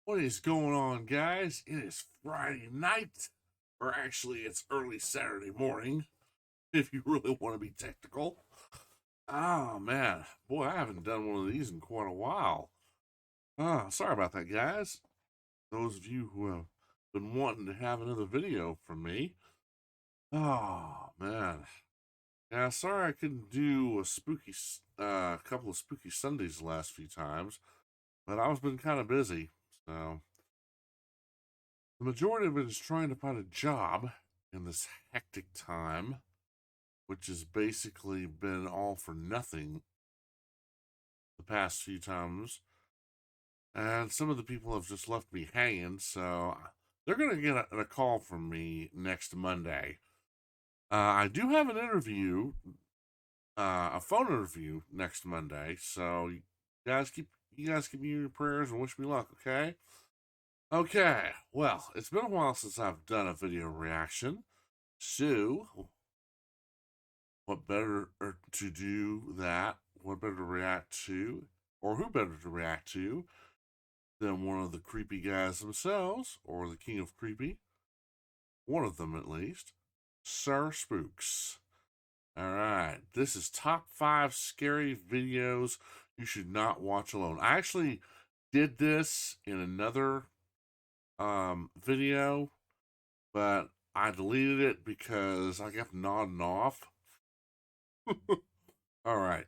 What is going on, guys? It is Friday night, or actually, it's early Saturday morning, if you really want to be technical. Oh, man. Boy, I haven't done one of these in quite a while. Sorry about that, guys. Those of you who have been wanting to have another video from me. Oh, man. Yeah, sorry I couldn't do a couple of spooky Sundays the last few times, but I've been kind of busy, so. The majority of it is trying to find a job in this hectic time, which has basically been all for nothing the past few times. And some of the people have just left me hanging, so they're going to get a call from me next Monday. I do have an interview, a phone interview next Monday, so you guys keep me in your prayers and wish me luck, okay? Okay, well, it's been a while since I've done a video reaction. So, what better to do that? What better to react to, or who better to react to than one of the creepy guys themselves, or the king of creepy? One of them, at least. Sir Spooks. All right, this is top 5 scary videos you should not watch alone. I actually did this in another video, but I deleted it because I kept nodding off. All right.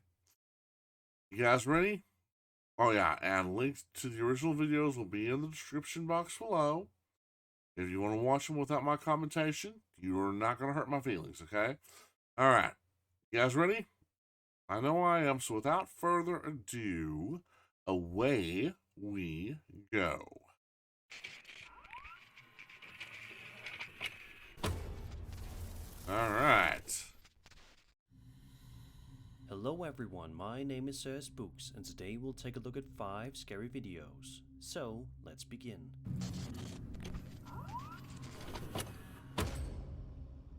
You guys ready? Oh, yeah. And links to the original videos will be in the description box below. If you want to watch them without my commentation, you are not going to hurt my feelings, okay? All right. You guys ready? I know I am. So without further ado, away we go. All right. Hello everyone, my name is Sir Spooks, and today we'll take a look at 5 scary videos. So, let's begin.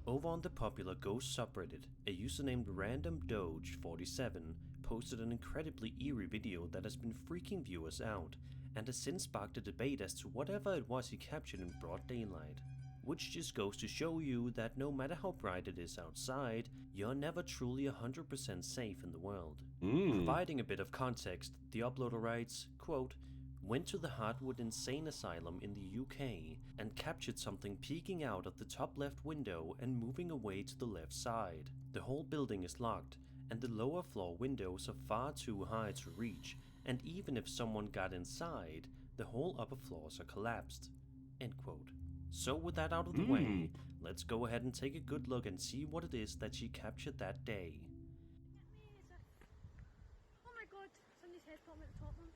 Over on the popular Ghost subreddit, a user named RandomDoge47 posted an incredibly eerie video that has been freaking viewers out, and has since sparked a debate as to whatever it was he captured in broad daylight. Which just goes to show you that no matter how bright it is outside, you're never truly 100% safe in the world. Providing a bit of context, the uploader writes, quote, "Went to the Hardwood Insane Asylum in the UK and captured something peeking out of the top left window and moving away to the left side. The whole building is locked, and the lower floor windows are far too high to reach, and even if someone got inside, the whole upper floors are collapsed." End quote. So with that out of the way, let's go ahead and take a good look and see what it is that she captured that day. Oh my god, somebody's head's popping at the top of them.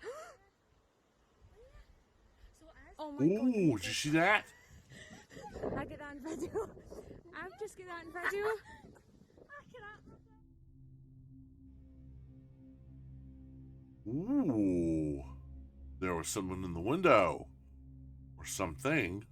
So it is. Oh my god. Ooh, did you see that? I get that in video. I've just got that in video. Ooh. There was someone in the window. Or something.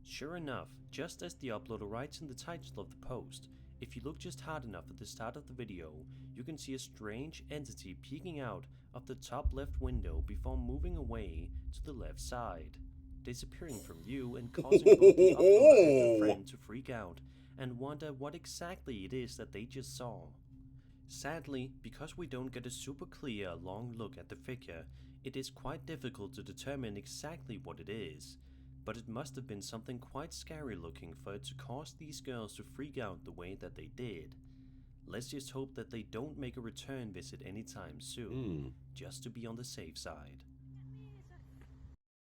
Sure enough, just as the uploader writes in the title of the post, if you look just hard enough at the start of the video, you can see a strange entity peeking out of the top left window before moving away to the left side, disappearing from view and causing both the uploader and her friend to freak out and wonder what exactly it is that they just saw. Sadly, because we don't get a super clear long look at the figure, it is quite difficult to determine exactly what it is, but it must have been something quite scary looking for it to cause these girls to freak out the way that they did. Let's just hope that they don't make a return visit anytime soon, just to be on the safe side.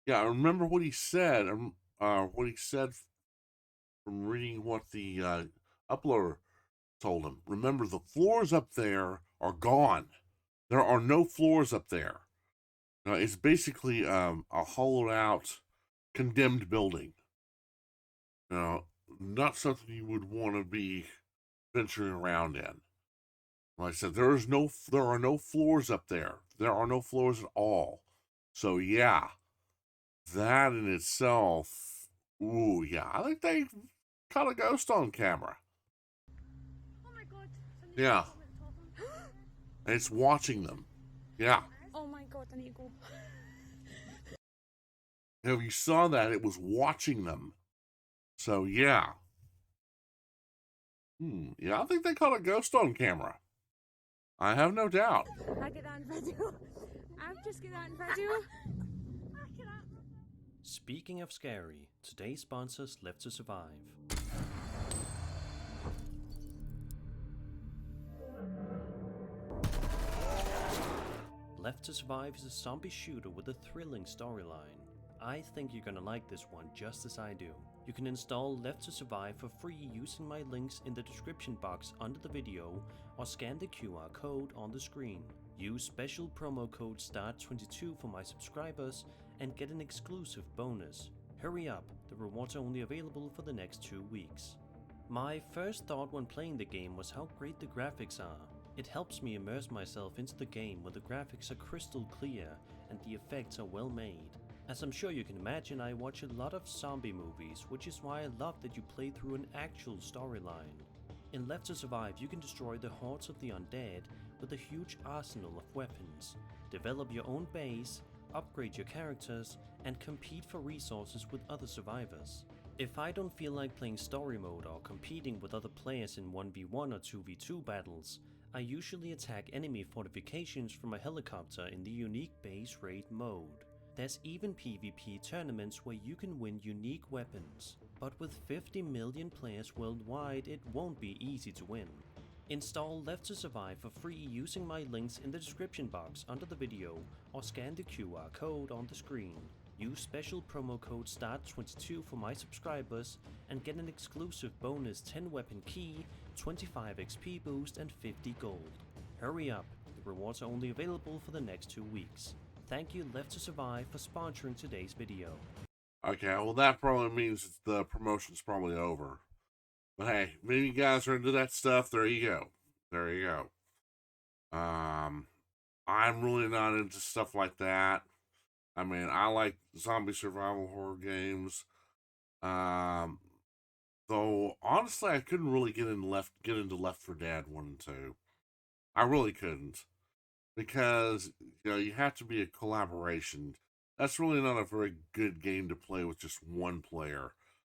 Yeah, I remember what he said. What he said from reading what the uploader told him. Remember, the floors up there are gone. There are no floors up there. It's basically a hollowed out, condemned building. Not something you would want to be venturing around in. Like I said, there are no floors up there. There are no floors at all. So yeah, that in itself, ooh yeah, I think they caught a ghost on camera. Oh my god, somebody's Yeah, head's popping at the top of them. and it's watching them. Yeah. Oh my god, I need to go. If you saw that, it was watching them. So, yeah. Yeah, I think they caught a ghost on camera. I have no doubt. I get on video. I've just get on video. Speaking of scary, today's sponsors Left to Survive. Left to Survive is a zombie shooter with a thrilling storyline. I think you're gonna like this one just as I do. You can install Left to Survive for free using my links in the description box under the video or scan the QR code on the screen. Use special promo code START22 for my subscribers and get an exclusive bonus. Hurry up, the rewards are only available for the next 2 weeks. My first thought when playing the game was how great the graphics are. It helps me immerse myself into the game where the graphics are crystal clear and the effects are well made. As I'm sure you can imagine, I watch a lot of zombie movies, which is why I love that you play through an actual storyline. In Left to Survive, you can destroy the hordes of the undead with a huge arsenal of weapons, develop your own base, upgrade your characters, and compete for resources with other survivors. If I don't feel like playing story mode or competing with other players in 1v1 or 2v2 battles, I usually attack enemy fortifications from a helicopter in the unique base raid mode. There's even PvP tournaments where you can win unique weapons, but with 50 million players worldwide it won't be easy to win. Install Left to Survive for free using my links in the description box under the video or scan the QR code on the screen. Use special promo code START22 for my subscribers and get an exclusive bonus 10 weapon key, 25 XP boost and 50 gold. Hurry up, the rewards are only available for the next 2 weeks. Thank you Left to Survive for sponsoring today's video. Okay, well, that probably means the promotion's probably over. But hey, maybe you guys are into that stuff. There you go. There you go. I'm really not into stuff like that. I mean, I like zombie survival horror games. Though honestly, I couldn't really get into Left 4 Dead 1 and 2. I really couldn't, because you have to be a collaboration. That's really not a very good game to play with just one player.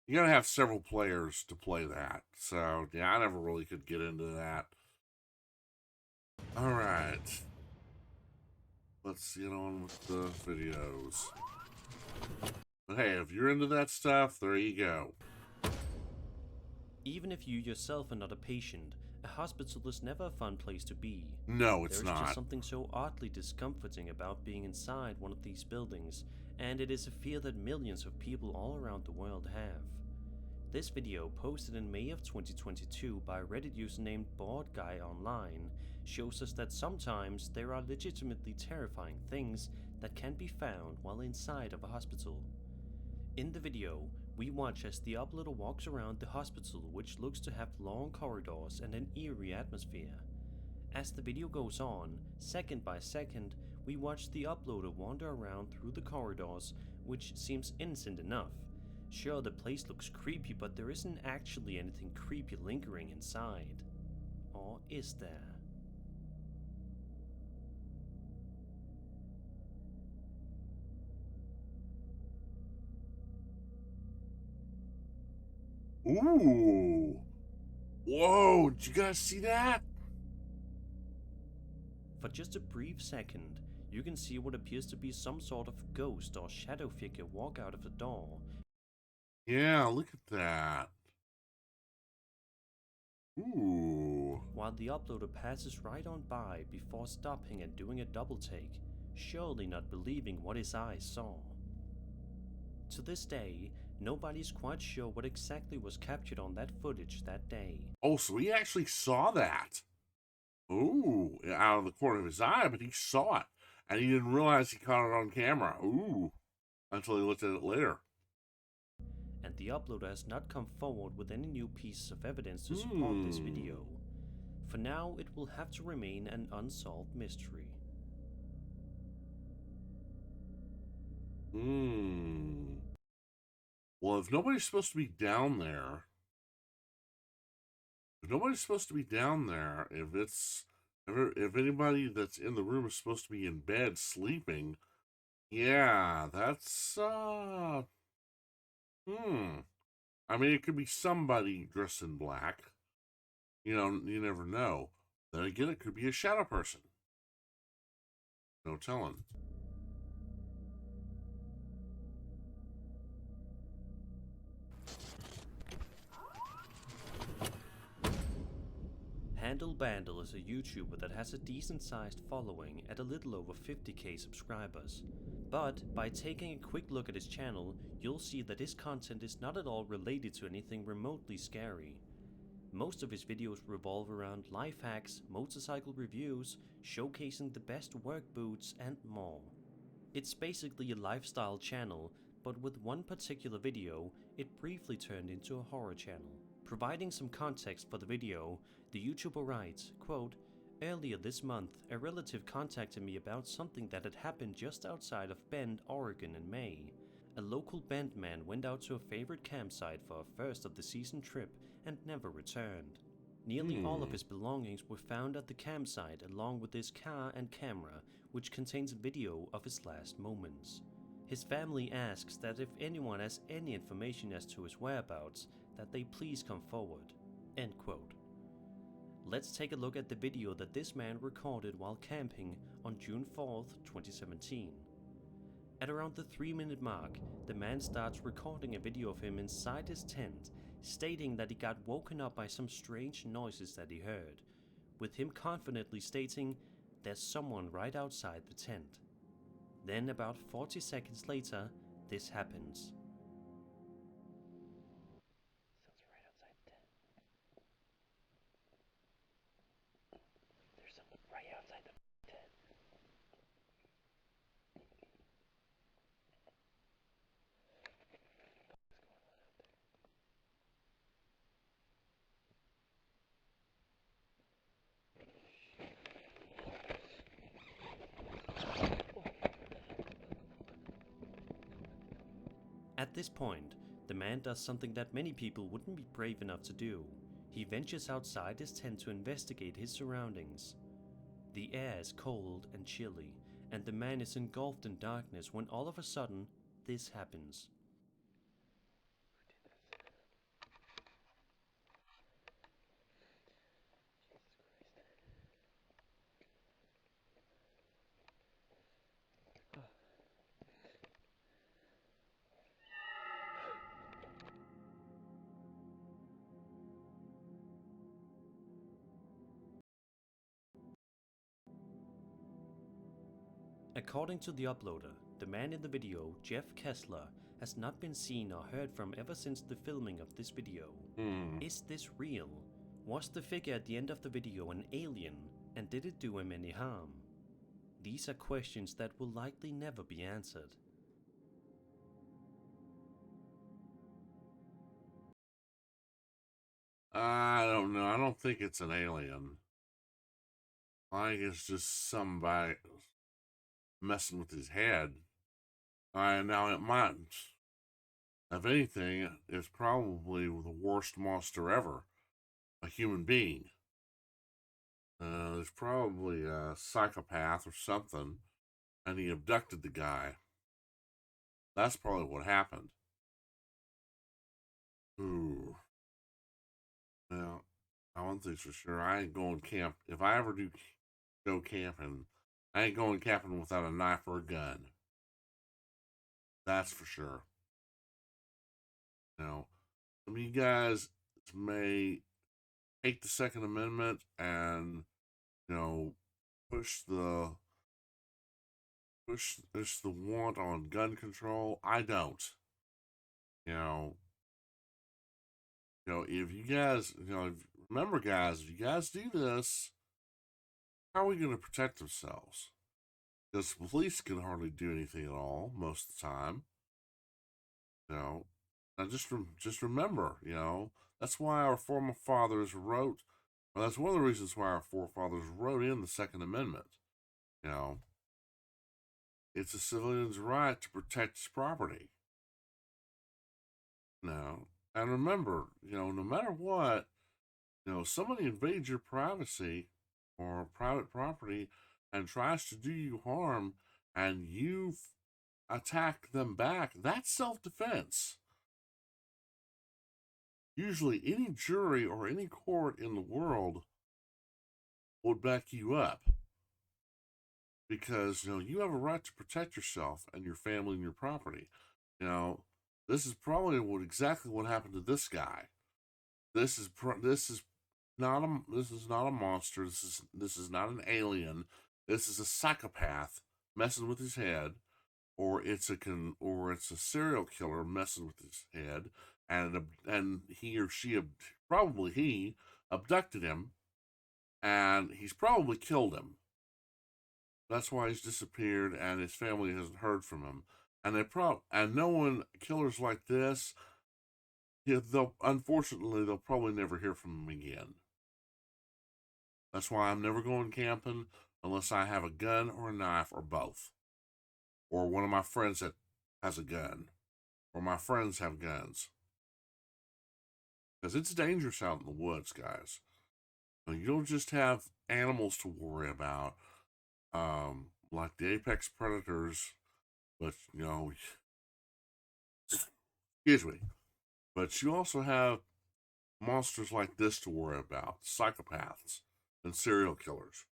You gotta have several players to play that. So yeah, I never really could get into that. All right, let's get on with the videos. But hey, if you're into that stuff, there you go. Even if you yourself are not a patient, a hospital is never a fun place to be. No, it's There's not. just something so oddly discomforting about being inside one of these buildings, and it is a fear that millions of people all around the world have. This video, posted in May of 2022 by a Reddit user named BoredGuyOnline, shows us that sometimes there are legitimately terrifying things that can be found while inside of a hospital. In the video, we watch as the uploader walks around the hospital, which looks to have long corridors and an eerie atmosphere. As the video goes on, second by second, we watch the uploader wander around through the corridors, which seems innocent enough. Sure, the place looks creepy, but there isn't actually anything creepy lingering inside. Or is there? Ooh. Whoa, did you guys see that? For just a brief second, you can see what appears to be some sort of ghost or shadow figure walk out of the door. Yeah, look at that. Ooh. While the uploader passes right on by before stopping and doing a double take, surely not believing what his eyes saw. To this day, nobody's quite sure what exactly was captured on that footage that day. Oh, so he actually saw that. Ooh, out of the corner of his eye, but he saw it. And he didn't realize he caught it on camera. Ooh. Until he looked at it later. And the uploader has not come forward with any new pieces of evidence to support this video. For now, it will have to remain an unsolved mystery. Well, if nobody's supposed to be down there, if it's If anybody that's in the room is supposed to be in bed sleeping, yeah, that's I mean, it could be somebody dressed in black. You know, you never know. Then again, it could be a shadow person. No telling. Handle Bandle is a YouTuber that has a decent sized following at a little over 50k subscribers. But by taking a quick look at his channel, you'll see that his content is not at all related to anything remotely scary. Most of his videos revolve around life hacks, motorcycle reviews, showcasing the best work boots, and more. It's basically a lifestyle channel, but with one particular video, it briefly turned into a horror channel. Providing some context for the video, the YouTuber writes, quote, "Earlier this month, a relative contacted me about something that had happened just outside of Bend, Oregon in May. A local Bend man went out to a favorite campsite for a first of the season trip and never returned. Nearly all of his belongings were found at the campsite along with his car and camera, which contains video of his last moments. His family asks that if anyone has any information as to his whereabouts, that they please come forward." End quote. Let's take a look at the video that this man recorded while camping on June 4th, 2017. At around the 3-minute mark, the man starts recording a video of him inside his tent, stating that he got woken up by some strange noises that he heard, with him confidently stating, "There's someone right outside the tent." Then about 40 seconds later, this happens. Someone's right outside the tent. There's someone right outside the tent. At this point, the man does something that many people wouldn't be brave enough to do. He ventures outside his tent to investigate his surroundings. The air is cold and chilly, and the man is engulfed in darkness when all of a sudden, this happens. According to the uploader, the man in the video, Jeff Kessler, has not been seen or heard from ever since the filming of this video. Is this real? Was the figure at the end of the video an alien, and did it do him any harm? These are questions that will likely never be answered. I don't know. I don't think it's an alien. I think it's just somebody messing with his head. Now it might, if anything, it's probably the worst monster ever. A human being. There's probably a psychopath or something, and he abducted the guy. That's probably what happened. Ooh. Now, one thing's for sure, I ain't going camp. If I ever do go camping, I ain't going camping without a knife or a gun. That's for sure. Now, some of you guys may hate the Second Amendment and, push the want on gun control. I don't. If you guys, remember, guys, if you guys do this, how are we going to protect ourselves? Because the police can hardly do anything at all most of the time. Now just remember, that's why our forefathers wrote. Well, that's one of the reasons why our forefathers wrote in the Second Amendment. It's a civilian's right to protect his property. And remember, no matter what, somebody invades your privacy, or private property and tries to do you harm and you've attacked them back, that's self-defense. Usually any jury or any court in the world would back you up because, you have a right to protect yourself and your family and your property. This is probably exactly what happened to this guy. This is not a monster. This is not an alien. This is a psychopath messing with his head, or it's a serial killer messing with his head, and he or she probably he abducted him, and he's probably killed him. That's why he's disappeared, and his family hasn't heard from him. And knowing killers like this, unfortunately they'll probably never hear from him again. That's why I'm never going camping unless I have a gun or a knife or both, or one of my friends that has a gun, or my friends have guns, because it's dangerous out in the woods, guys. You don't just have animals to worry about, like the apex predators, but excuse me, but you also have monsters like this to worry about, psychopaths and serial killers.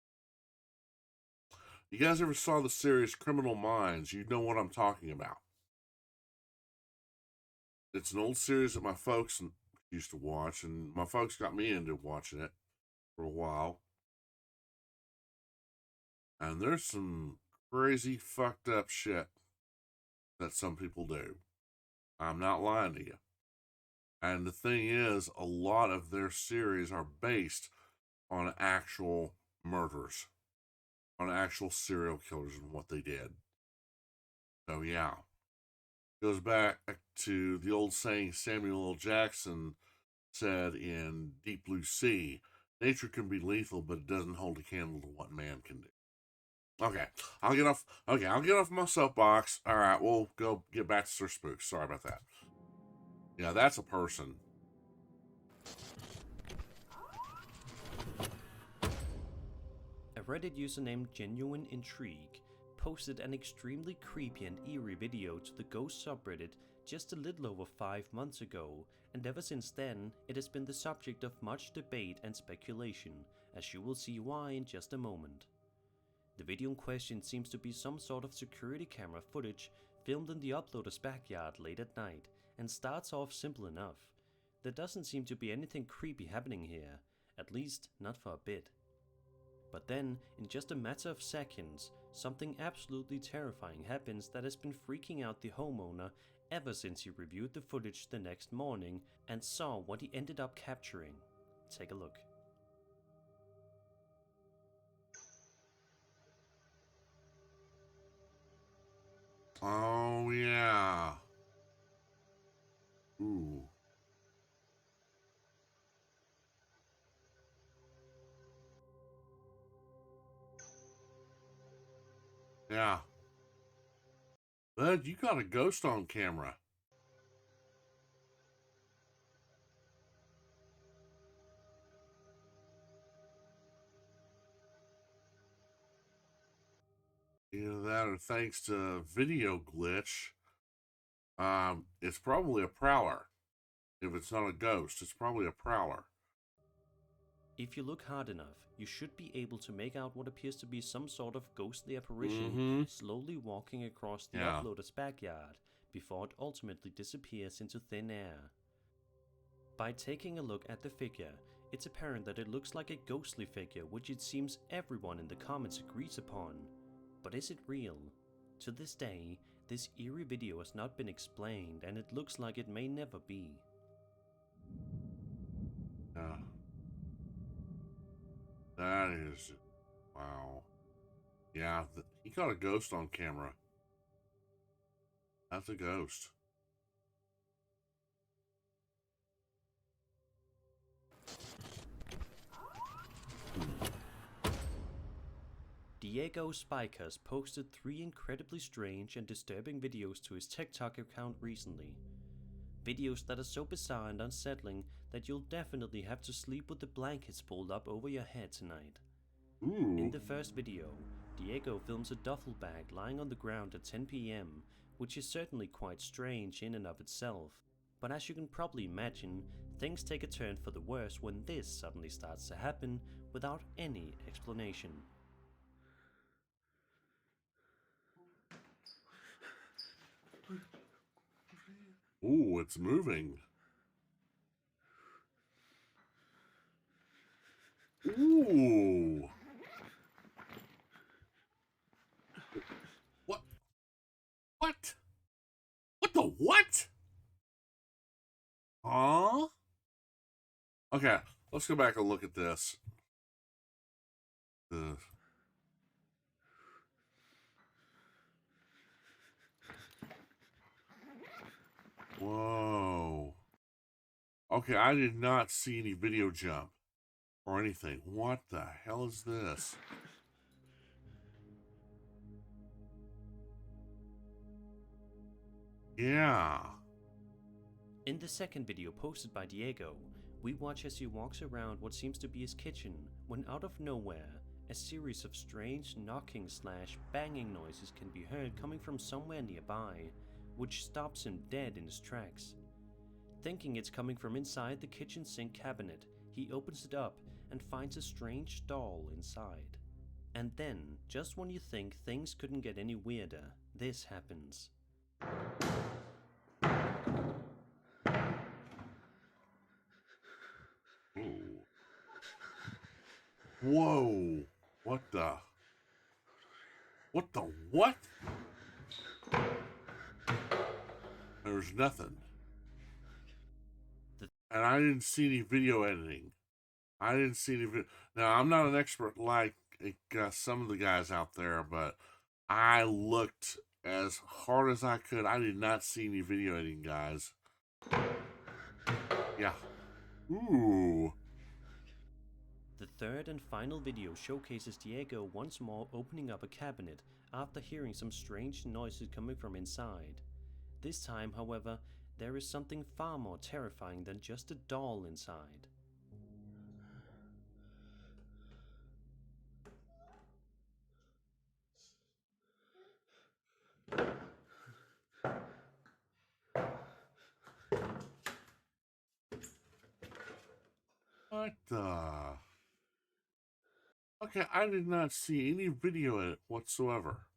You guys ever saw the series Criminal Minds? You know what I'm talking about. It's an old series that my folks used to watch, and my folks got me into watching it for a while. And there's some crazy fucked up shit that some people do. I'm not lying to you. And the thing is, a lot of their series are based on actual murders, on actual serial killers and what they did. So yeah, goes back to the old saying Samuel L. Jackson said in Deep Blue Sea, nature can be lethal, but it doesn't hold a candle to what man can do. Okay, I'll get off my soapbox. All right, we'll go get back to Sir Spooks. Sorry about that. Yeah, that's a person. A Reddit user named Genuine Intrigue posted an extremely creepy and eerie video to the ghost subreddit just a little over 5 months ago, and ever since then it has been the subject of much debate and speculation, as you will see why in just a moment. The video in question seems to be some sort of security camera footage filmed in the uploader's backyard late at night, and starts off simple enough. There doesn't seem to be anything creepy happening here, at least not for a bit. But then, in just a matter of seconds, something absolutely terrifying happens that has been freaking out the homeowner ever since he reviewed the footage the next morning and saw what he ended up capturing. Take a look. Oh, yeah. Ooh. Yeah. Bud, you got a ghost on camera. Either that or thanks to video glitch, it's probably a prowler. If it's not a ghost, it's probably a prowler. If you look hard enough, you should be able to make out what appears to be some sort of ghostly apparition slowly walking across the uploader's backyard before it ultimately disappears into thin air. By taking a look at the figure, it's apparent that it looks like a ghostly figure, which it seems everyone in the comments agrees upon. But is it real? To this day, this eerie video has not been explained, and it looks like it may never be. That is, wow. Yeah, he got a ghost on camera. That's a ghost. Diego Spikers posted 3 incredibly strange and disturbing videos to his TikTok account recently. Videos that are so bizarre and unsettling that you'll definitely have to sleep with the blankets pulled up over your head tonight. In Ooh. the first video, Diego films a duffel bag lying on the ground at 10 PM, which is certainly quite strange in and of itself. But as you can probably imagine, things take a turn for the worse when this suddenly starts to happen without any explanation. Ooh, it's moving. Ooh. What? What? What the what? Huh? Okay, let's go back and look at this. Whoa. Okay, I did not see any video jump or anything. What the hell is this? Yeah. In the second video posted by Diego, we watch as he walks around what seems to be his kitchen when out of nowhere, a series of strange knocking / banging noises can be heard coming from somewhere nearby, which stops him dead in his tracks. Thinking it's coming from inside the kitchen sink cabinet, he opens it up and finds a strange doll inside. And then, just when you think things couldn't get any weirder, this happens. Ooh. Whoa. What the? What the what? There's nothing. And I didn't see any video editing. I didn't see any video. Now, I'm not an expert like some of the guys out there, but I looked as hard as I could. I did not see any video editing, guys. Yeah. Ooh. The third and final video showcases Diego once more opening up a cabinet after hearing some strange noises coming from inside. This time, however, there is something far more terrifying than just a doll inside. What the? Okay, I did not see any video in it whatsoever.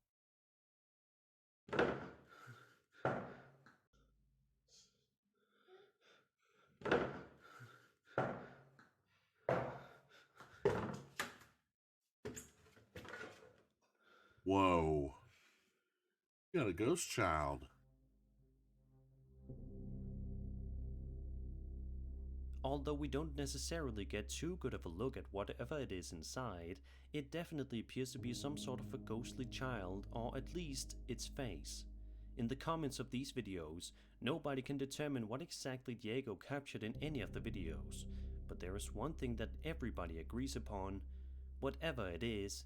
Whoa. You got a ghost child. Although we don't necessarily get too good of a look at whatever it is inside, it definitely appears to be some sort of a ghostly child, or at least its face. In the comments of these videos, nobody can determine what exactly Diego captured in any of the videos, but there is one thing that everybody agrees upon: whatever it is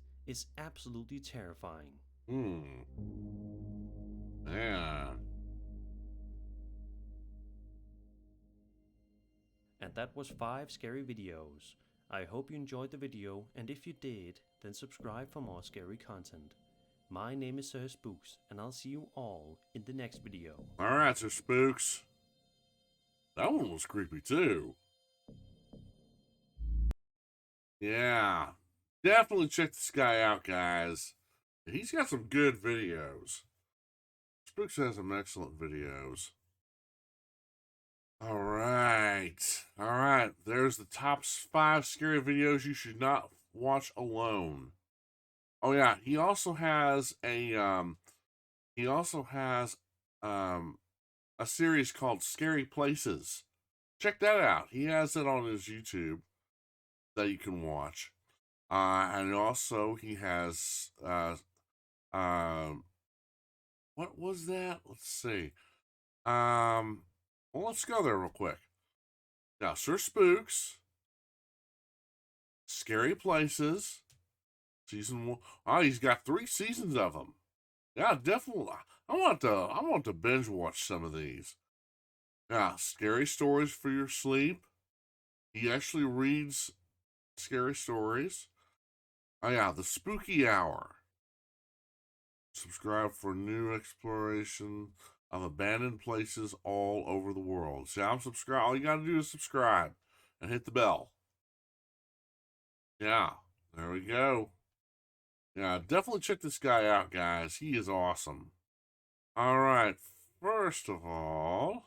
absolutely terrifying. Yeah. And that was 5 scary videos. I hope you enjoyed the video, and if you did, then subscribe for more scary content. My name is Sir Spooks, and I'll see you all in the next video. Alright, Sir Spooks. That one was creepy too. Yeah. Definitely check this guy out, guys. He's got some good videos. Spooks has some excellent videos. Alright. Alright. There's the top 5 scary videos you should not watch alone. Oh yeah, he also has a series called Scary Places. Check that out. He has it on his YouTube that you can watch. And also he has what was that? Let's see. Well, let's go there real quick. Now, Sir Spooks, Scary Places, season 1. Oh, he's got 3 seasons of them. Yeah, definitely. I want to binge watch some of these. Yeah, scary stories for your sleep. He actually reads scary stories. Oh yeah, the spooky hour. Subscribe for new exploration of abandoned places all over the world. See, I'm subscribed. All you gotta do is subscribe and hit the bell. Yeah, there we go. Yeah, definitely check this guy out, guys. He is awesome. All right, first of all,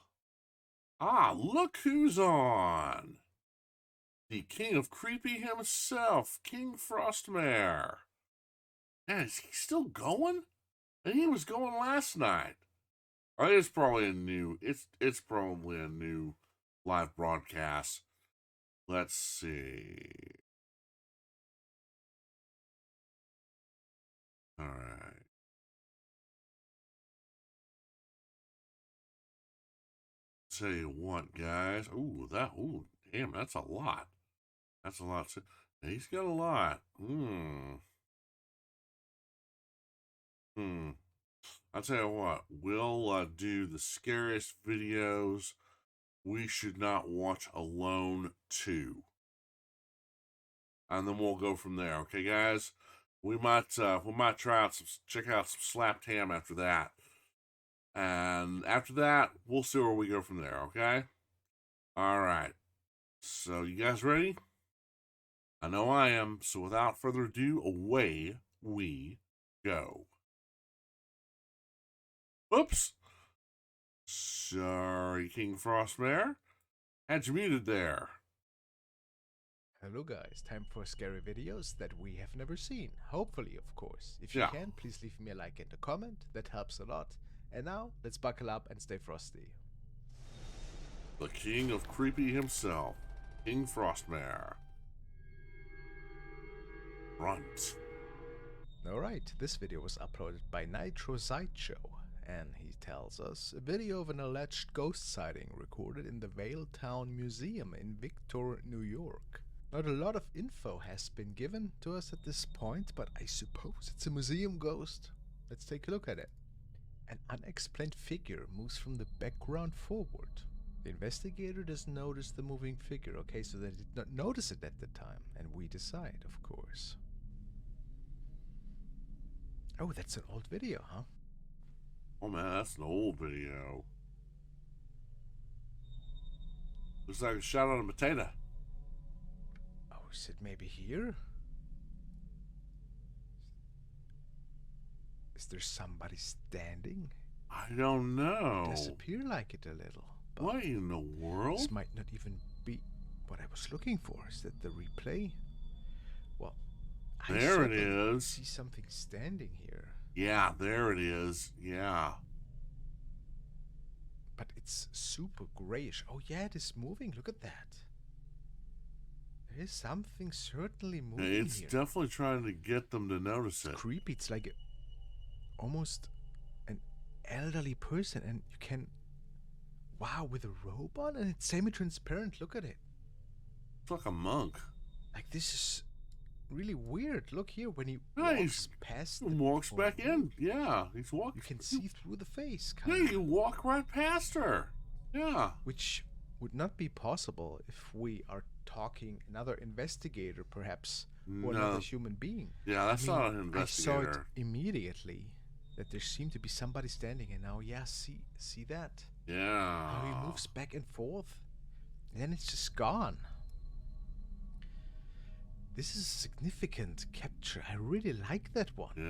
look who's on. The king of creepy himself, King Frostmare. Man, is he still going? And he was going last night. Oh, it's probably a new. It's probably a new live broadcast. Let's see. All right. Tell you what, guys. Ooh, damn, that's a lot. That's a lot. He's got a lot. I'll tell you what, we'll do the scariest videos we should not watch alone 2. And then we'll go from there. Okay, guys? We might try out check out some slapped ham after that. And after that, we'll see where we go from there, okay? All right. So you guys ready? I know I am. So without further ado, away we go. Oops. Sorry, King Frostmare. Had you muted there. Hello guys, time for scary videos that we have never seen. Hopefully, of course. If you can, please leave me a like and a comment. That helps a lot. And now, let's buckle up and stay frosty. The king of creepy himself, King Frostmare. Runt. Alright, this video was uploaded by Nitro Sideshow, and he tells us a video of an alleged ghost sighting recorded in the Vale Town Museum in Victor, New York. Not a lot of info has been given to us at this point, but I suppose it's a museum ghost. Let's take a look at it. An unexplained figure moves from the background forward. The investigator doesn't notice the moving figure, okay, so they did not notice it at the time, and we decide, of course. Oh, that's an old video, huh? Oh man, that's an old video. Looks like a shot on a potato. Oh, is it maybe here? Is there somebody standing? I don't know. It does appear like it a little. But what in the world? this might not even be what I was looking for. Is that the replay? Well, there it I is. See something standing here. Yeah, there it is. Yeah. But it's super grayish. Oh yeah, it is moving. Look at that. There is something certainly moving It's here. definitely trying to get them to notice it. It's creepy. It's like almost an elderly person, and you can... Wow, with a robe on, and it's semi-transparent. Look at it. It's like a monk. Like, this is really weird. Look here, when he Yeah, walks past He walks back in. Yeah, he's walking. you can see through the face, Yeah, kind you of. walk right past her. Yeah. Which would not be possible if we are talking another investigator, perhaps, or another human being. Yeah, that's not an I saw it investigator. immediately that there seemed to be somebody standing, and now, yeah, see that? Yeah. How he moves back and forth, and then it's just gone. This is a significant capture. I really like that one. Yeah.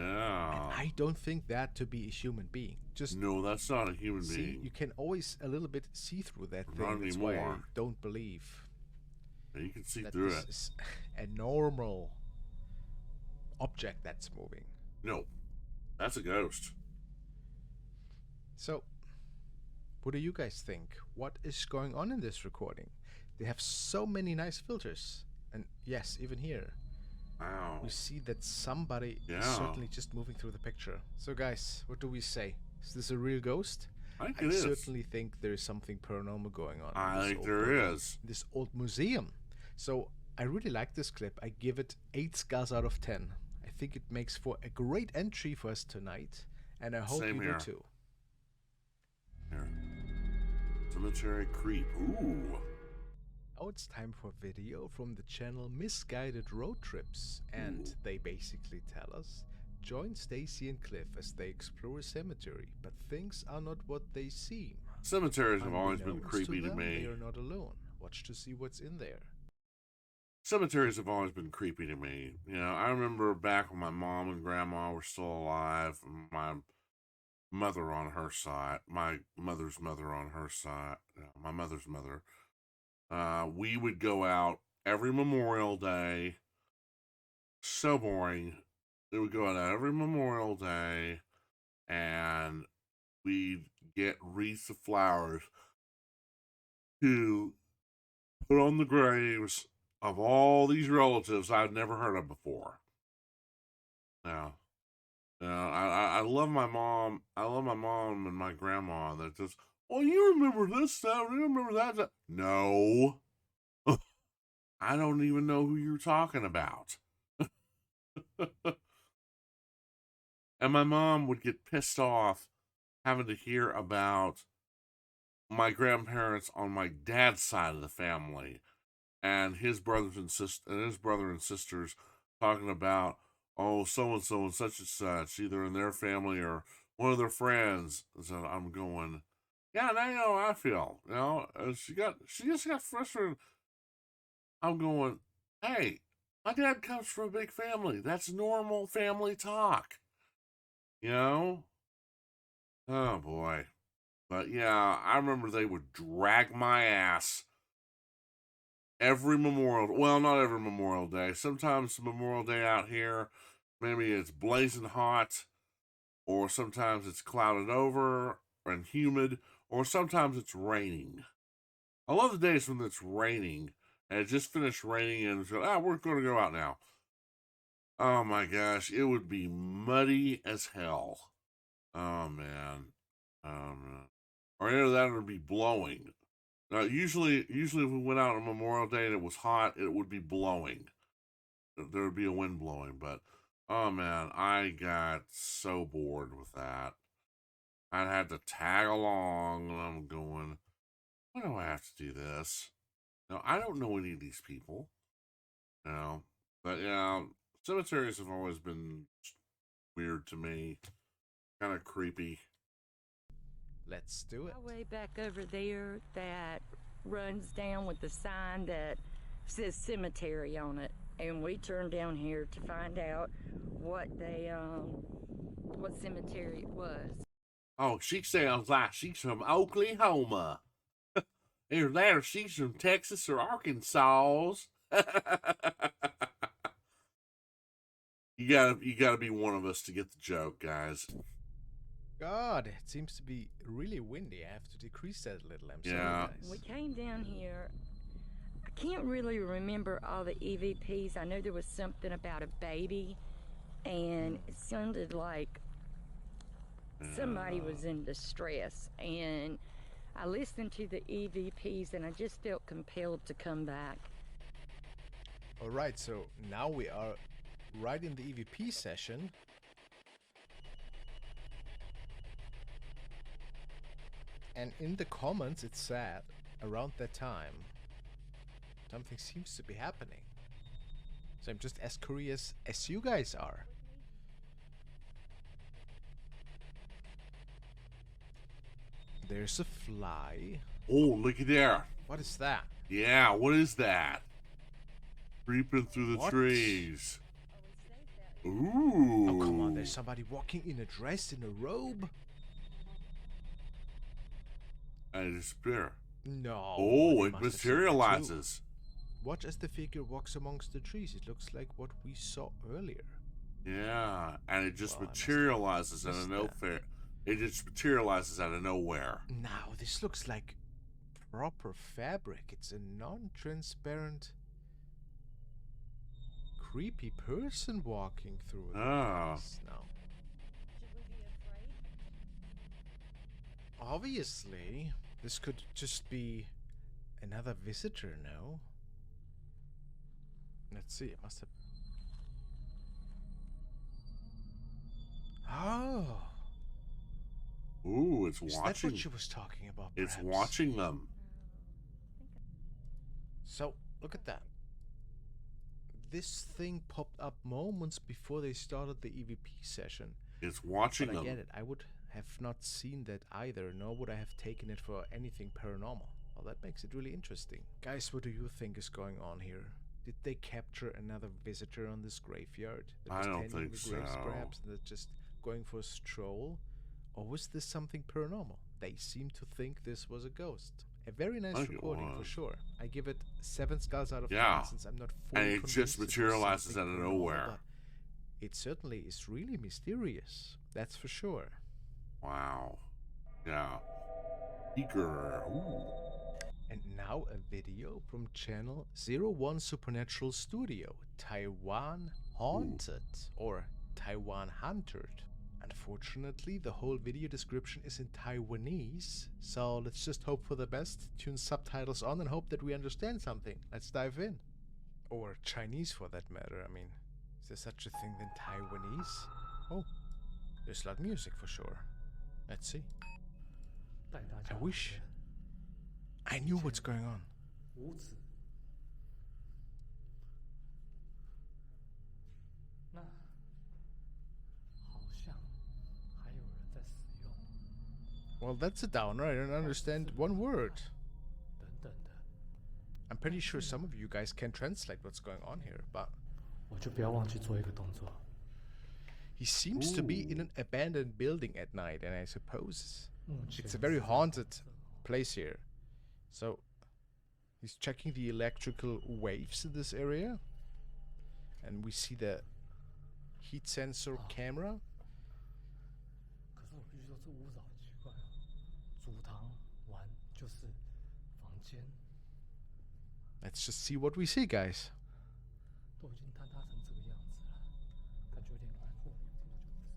And I don't think that to be a human being. Just No, that's not a human see, being. you can always a little bit see through that Not thing. That's why I anymore. don't believe Yeah, you can see that through this it. is a normal object that's moving. No, that's a ghost. So, what do you guys think? What is going on in this recording? They have so many nice filters. And yes, even here, Wow. we see that somebody is Yeah. certainly just moving through the picture. So guys, what do we say? Is this a real ghost? I think I it is. certainly think there is something paranormal going on. I in this think old there building, is. this old museum. So I really like this clip. I give it 8 skulls out of 10. I think it makes for a great entry for us tonight, and I hope Same you here. do too. Here. Cemetery creep. Ooh. Now it's time for a video from the channel Misguided Road Trips, and they basically tell us, join Stacy and Cliff as they explore a cemetery, but things are not what they seem. Cemeteries have always been Unbeknownst creepy to them, me. They are not alone. Watch to see what's in there. Cemeteries have always been creepy to me. You know, I remember back when my mom and grandma were still alive, my mother on her side, my mother's mother on her side, my mother's mother, we would go out every Memorial Day. So boring. They would go out every Memorial Day and we'd get wreaths of flowers to put on the graves of all these relatives I'd never heard of before. Now, I love my mom. I love my mom and my grandma that just, oh, you remember this stuff, you remember that stuff. No. I don't even know who you're talking about. And my mom would get pissed off having to hear about my grandparents on my dad's side of the family and his brothers and his brother and sisters talking about, oh, so and such and such, either in their family or one of their friends. So I'm going, yeah, now you know how I feel. You know, she just got frustrated. I'm going, hey, my dad comes from a big family. That's normal family talk. You know? Oh boy. But yeah, I remember they would drag my ass every Memorial, well, not every Memorial Day. Sometimes Memorial Day out here, maybe it's blazing hot, or sometimes it's clouded over and humid, or sometimes it's raining. I love the days when it's raining, and it just finished raining, and it's like, we're going to go out now. Oh my gosh, it would be muddy as hell. Oh man. Or either that or it'd be blowing. Usually if we went out on Memorial Day and it was hot, it would be blowing. There would be a wind blowing, but oh man, I got so bored with that. I'd had to tag along, and I'm going, why do I have to do this? No, I don't know any of these people. You know, but yeah, cemeteries have always been weird to me, kind of creepy. Let's do it. Way back over there that runs down with the sign that says cemetery on it, and we turned down here to find out what cemetery it was. Oh, she sounds like she's from Oklahoma. Either that or she's from Texas or Arkansas. You gotta be one of us to get the joke, guys. God, it seems to be really windy. I have to decrease that a little. I'm sorry, guys. We came down here. I can't really remember all the EVPs. I know there was something about a baby, and it sounded like somebody was in distress. And I listened to the EVPs, and I just felt compelled to come back. Alright, so now we are right in the EVP session. And in the comments it said, around that time, something seems to be happening. So I'm just as curious as you guys are. There's a fly. Oh, looky there. What is that? Yeah, what is that? Creeping through the What? trees. Ooh. Oh, come on, there's somebody walking in a dress, in a robe. And disappear. No. Oh, they it must have seen it too. materializes. Watch as the figure walks amongst the trees. It looks like what we saw earlier. Yeah, and it just Well, I must have materializes out of missed nowhere. It just materializes out of nowhere. Now, this looks like proper fabric. It's a non-transparent, creepy person walking through it. Oh. No. Obviously, this could just be another visitor, no? Let's see, it must have... Oh! Ooh, it's Is that watching. what she was talking about, It's perhaps? watching them. So, look at that. This thing popped up moments before they started the EVP session. It's watching But I them. get it. I would have not seen that either, nor would I have taken it for anything paranormal. Well, that makes it really interesting. Guys, what do you think is going on here? Did they capture another visitor on this graveyard? That I was don't tending think the graves, so. perhaps, and they're just going for a stroll? Or was this something paranormal? They seem to think this was a ghost. A very nice I think it recording for was. sure. I give it 7 skulls out of 10 Yeah. since I'm not And fully it convinced just was materializes something out of paranormal, nowhere. but it certainly is really mysterious. That's for sure. Wow. Yeah. Eager. Ooh. And now a video from channel 01 Supernatural Studio, Taiwan Haunted, or Taiwan Hunted. Unfortunately, the whole video description is in Taiwanese, so let's just hope for the best, tune subtitles on, and hope that we understand something. Let's dive in. Or Chinese for that matter, I mean. Is there such a thing than Taiwanese? Oh, there's loud music for sure. Let's see. I wish I knew what's going on. 无子。那好像还有人在使用 Well, that's a downer. I don't understand one word. 等等的， I'm pretty sure some of you guys can translate what's going on here, but 我就不要忘记做一个动作。 he seems to be in an abandoned building at night, and I suppose 目前 it's a very 是在 haunted 黄色 place here. So he's checking the electrical waves in this area, and we see the heat sensor camera. 可是我必须说，这屋子好奇怪哦。主堂完就是房间， Let's just see what we see, guys. 都已经坍塌成这个样子了，感觉有点暗。后面有听到脚步声。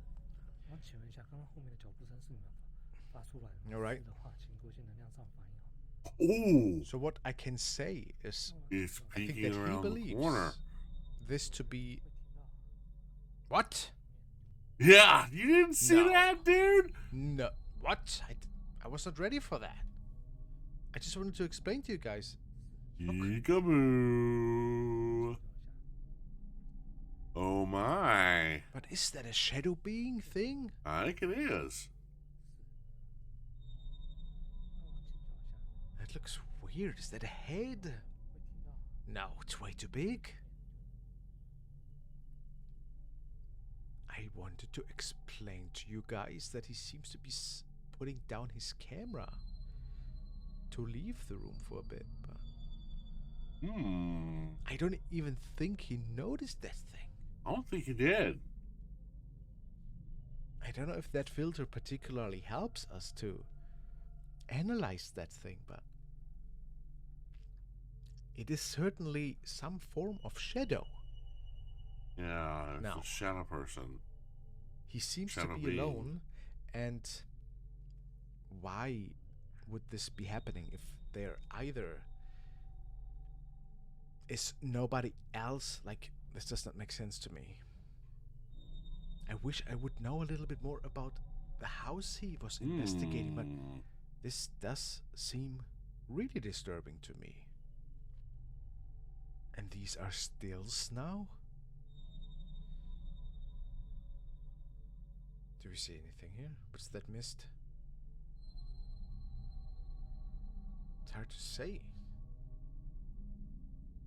然后请问一下，刚刚后面的脚步声是你们发出来的吗？ Alright. 是的话，请多些能量上反应好。 Ooh. So what I can say is It's I think peeking that he around the believes corner. this to be 会听到。 what? Yeah, you didn't see No. that, dude? No, what? I was not ready for that. I just wanted to explain to you guys. Peekaboo. Oh my. But is that a shadow being thing? I think it is. That looks weird. Is that a head? No, it's way too big. I wanted to explain to you guys that he seems to be putting down his camera to leave the room for a bit, but I don't even think he noticed that thing. I don't think he did. I don't know if that filter particularly helps us to analyze that thing, but it is certainly some form of shadow. Yeah, it's No. a shadow person. He seems to Shadow be being. alone, and why would this be happening if there either is nobody else? Like, this does not make sense to me. I wish I would know a little bit more about the house he was investigating, but this does seem really disturbing to me. And these are stills now? Do we see anything here? What's that mist? It's hard to say.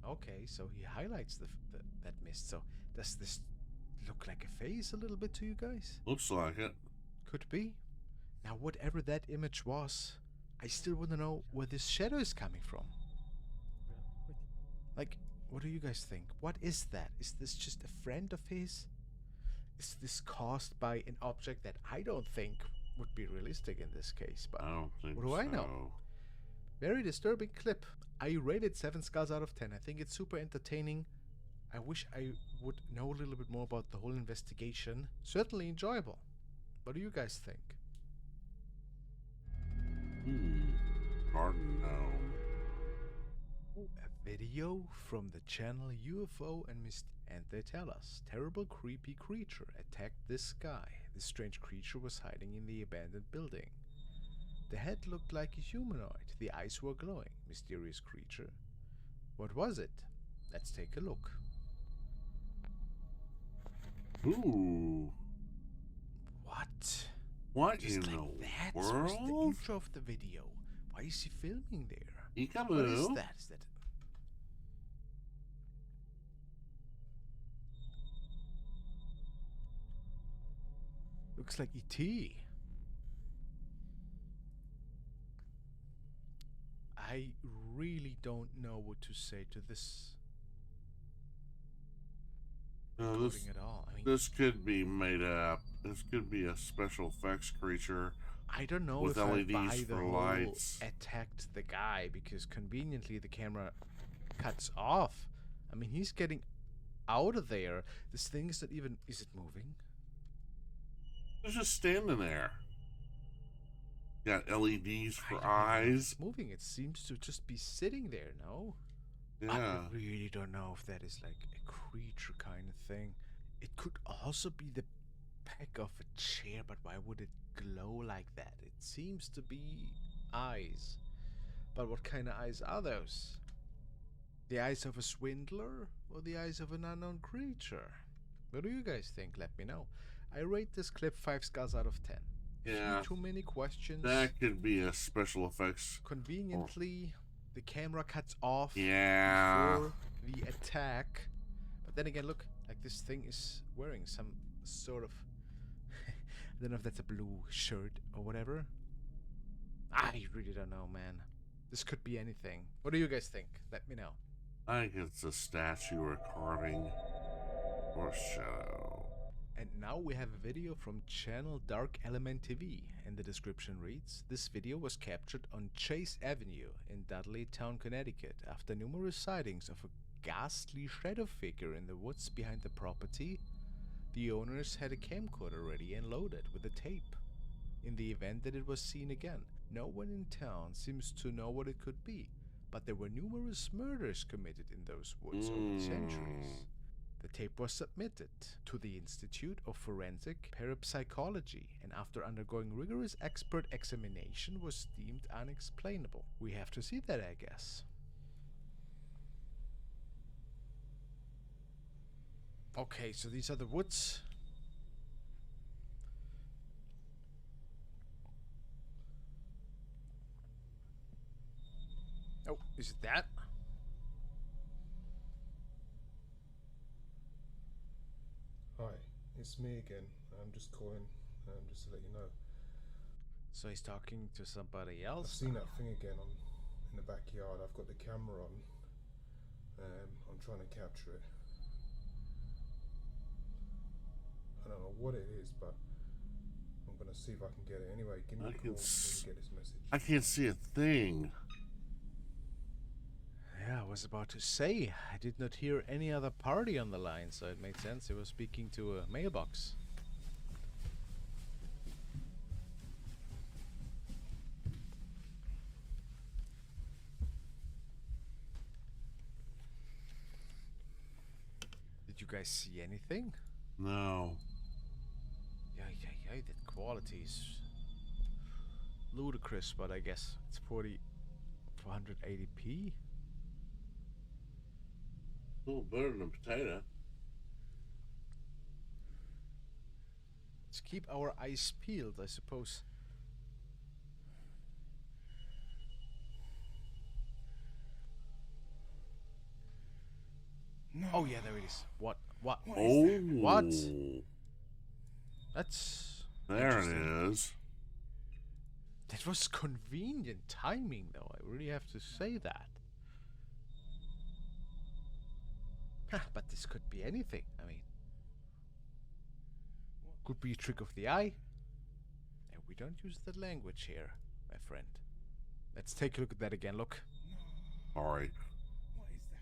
Okay, so he highlights that mist. So does this look like a face a little bit to you guys? Looks like it. Could be. Now, whatever that image was, I still want to know where this shadow is coming from. Like, what do you guys think? What is that? Is this just a friend of his? Is this caused by an object that I don't think would be realistic in this case? But I don't think what do I know? so. Very disturbing clip. I rated 7 skulls out of 10. I think it's super entertaining. I wish I would know a little bit more about the whole investigation. Certainly enjoyable. What do you guys think? Garden gnome. A video from the channel UFO and they tell us terrible creepy creature attacked this guy. This strange creature was hiding in the abandoned building. The head looked like a humanoid. The eyes were glowing. Mysterious creature. What was it? Let's take a look. Ooh. What? What Just in like the that was the world? intro of the video. Why is he filming there? Peekaboo. What is that? Is that... Looks like E.T. I really don't know what to say to this recording at all. I mean, This could be made up. This could be a special effects creature. I don't know with if LEDs I buy the for whole lights. attacked the guy, because conveniently the camera cuts off. I mean, he's getting out of there. This thing is not even... Is it moving? It's just standing there. Got LEDs for I don't know if eyes. it's moving. It seems to just be sitting there, no? Yeah. I really don't know if that is like a creature kind of thing. It could also be the back of a chair, but why would it glow like that? It seems to be eyes. But what kind of eyes are those? The eyes of a swindler or the eyes of an unknown creature? What do you guys think? Let me know. I rate this clip 5 skulls out of 10. Yeah. Too many questions. That could be a special effects. Conveniently, the camera cuts off Yeah. before the attack. But then again, look, like this thing is wearing some sort of... I don't know if that's a blue shirt or whatever. I really don't know, man. This could be anything. What do you guys think? Let me know. I think it's a statue or a carving or a shadow. And now we have a video from channel Dark Element TV, and the description reads, this video was captured on Chase Avenue in Dudleytown, Connecticut, after numerous sightings of a ghastly shadow figure in the woods behind the property. The owners had a camcorder ready and loaded with a tape. In the event that it was seen again, no one in town seems to know what it could be, but there were numerous murders committed in those woods over the centuries. The tape was submitted to the Institute of Forensic Parapsychology, and after undergoing rigorous expert examination was deemed unexplainable. We have to see that, I guess. Okay, so these are the woods. Oh, is it that? Hi, it's me again. I'm just calling just to let you know. So he's talking to somebody I've else? seen that thing again in the backyard. I've got the camera on. I'm trying to capture it. I don't know what it is, but I'm gonna see if I can get it. Anyway, give me a call when you get this message. I can't see a thing. Yeah, I was about to say, I did not hear any other party on the line, so it made sense. It was speaking to a mailbox. Did you guys see anything? No. Yeah, that quality is ludicrous, but I guess it's 480p. A little better than a potato. Let's keep our eyes peeled, I suppose. No. Oh yeah, there it is. What? Oh. What? That's There it interesting. is. That was convenient timing, though. I really have to say that. But this could be anything. I mean, could be a trick of the eye. And we don't use that language here, my friend. Let's take a look at that again. Look. Sorry.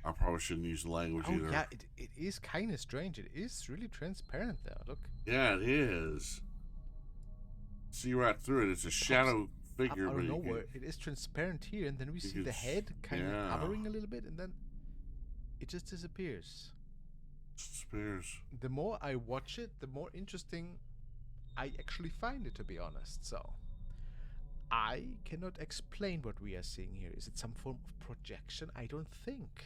I probably shouldn't use the language Oh either. yeah, it is kind of strange. It is really transparent, though. Look. Yeah, it is. See right through it. It's a shadow figure, Out but of you nowhere, can, it is transparent here, and then we you see can the head kind of yeah. hovering a little bit, and then it just disappears. disappears. The more I watch it, the more interesting I actually find it, to be honest. So I cannot explain what we are seeing here. Is it some form of projection? I don't think.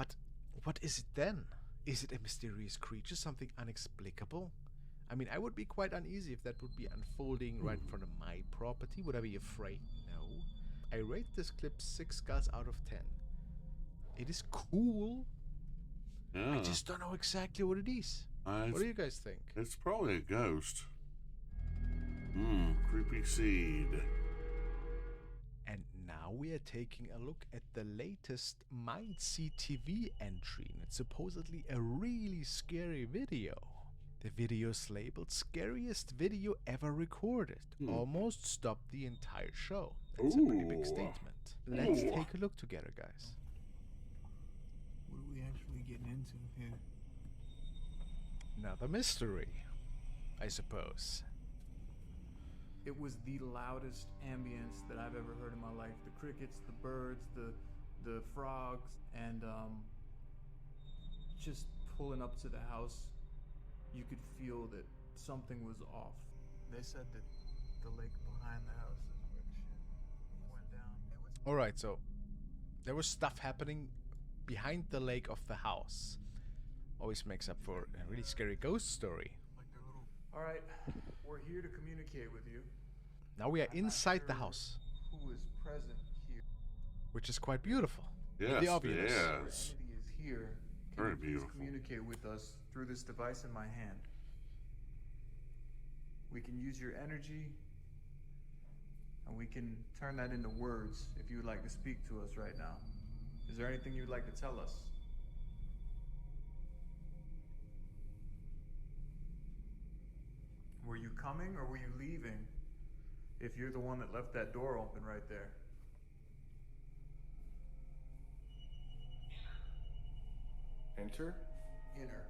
But what is it then? Is it a mysterious creature, something inexplicable? I mean, I would be quite uneasy if that would be unfolding right in front of my property. Would I be afraid? No. I rate this clip 6 skulls out of 10. It is cool. Yeah. I just don't know exactly what it is. What do you guys think? It's probably a ghost. Creepy seed. And now we are taking a look at the latest Mindsea TV entry, and it's supposedly a really scary video. The video's labeled Scariest Video Ever Recorded. Almost stopped the entire show. That's a pretty big statement. Let's take a look together, guys. What are we actually getting into here? Another mystery, I suppose. It was the loudest ambience that I've ever heard in my life. The crickets, the birds, the frogs, and just pulling up to the house, you could feel that something was off. They said that the lake behind the house is where the shit went down. Alright, so there was stuff happening behind the lake of the house. Always makes up for a really scary ghost story. Alright, we're here to communicate with you. Now we are I'm not inside the sure house, who is present here? which is quite beautiful. Yes, The obvious. yes. Entity is here. Can Very you please beautiful. communicate with us through this device in my hand? We can use your energy, and we can turn that into words if you would like to speak to us right now. Is there anything you'd like to tell us? Were you coming or were you leaving? If you're the one that left that door open right there. Enter? Inner.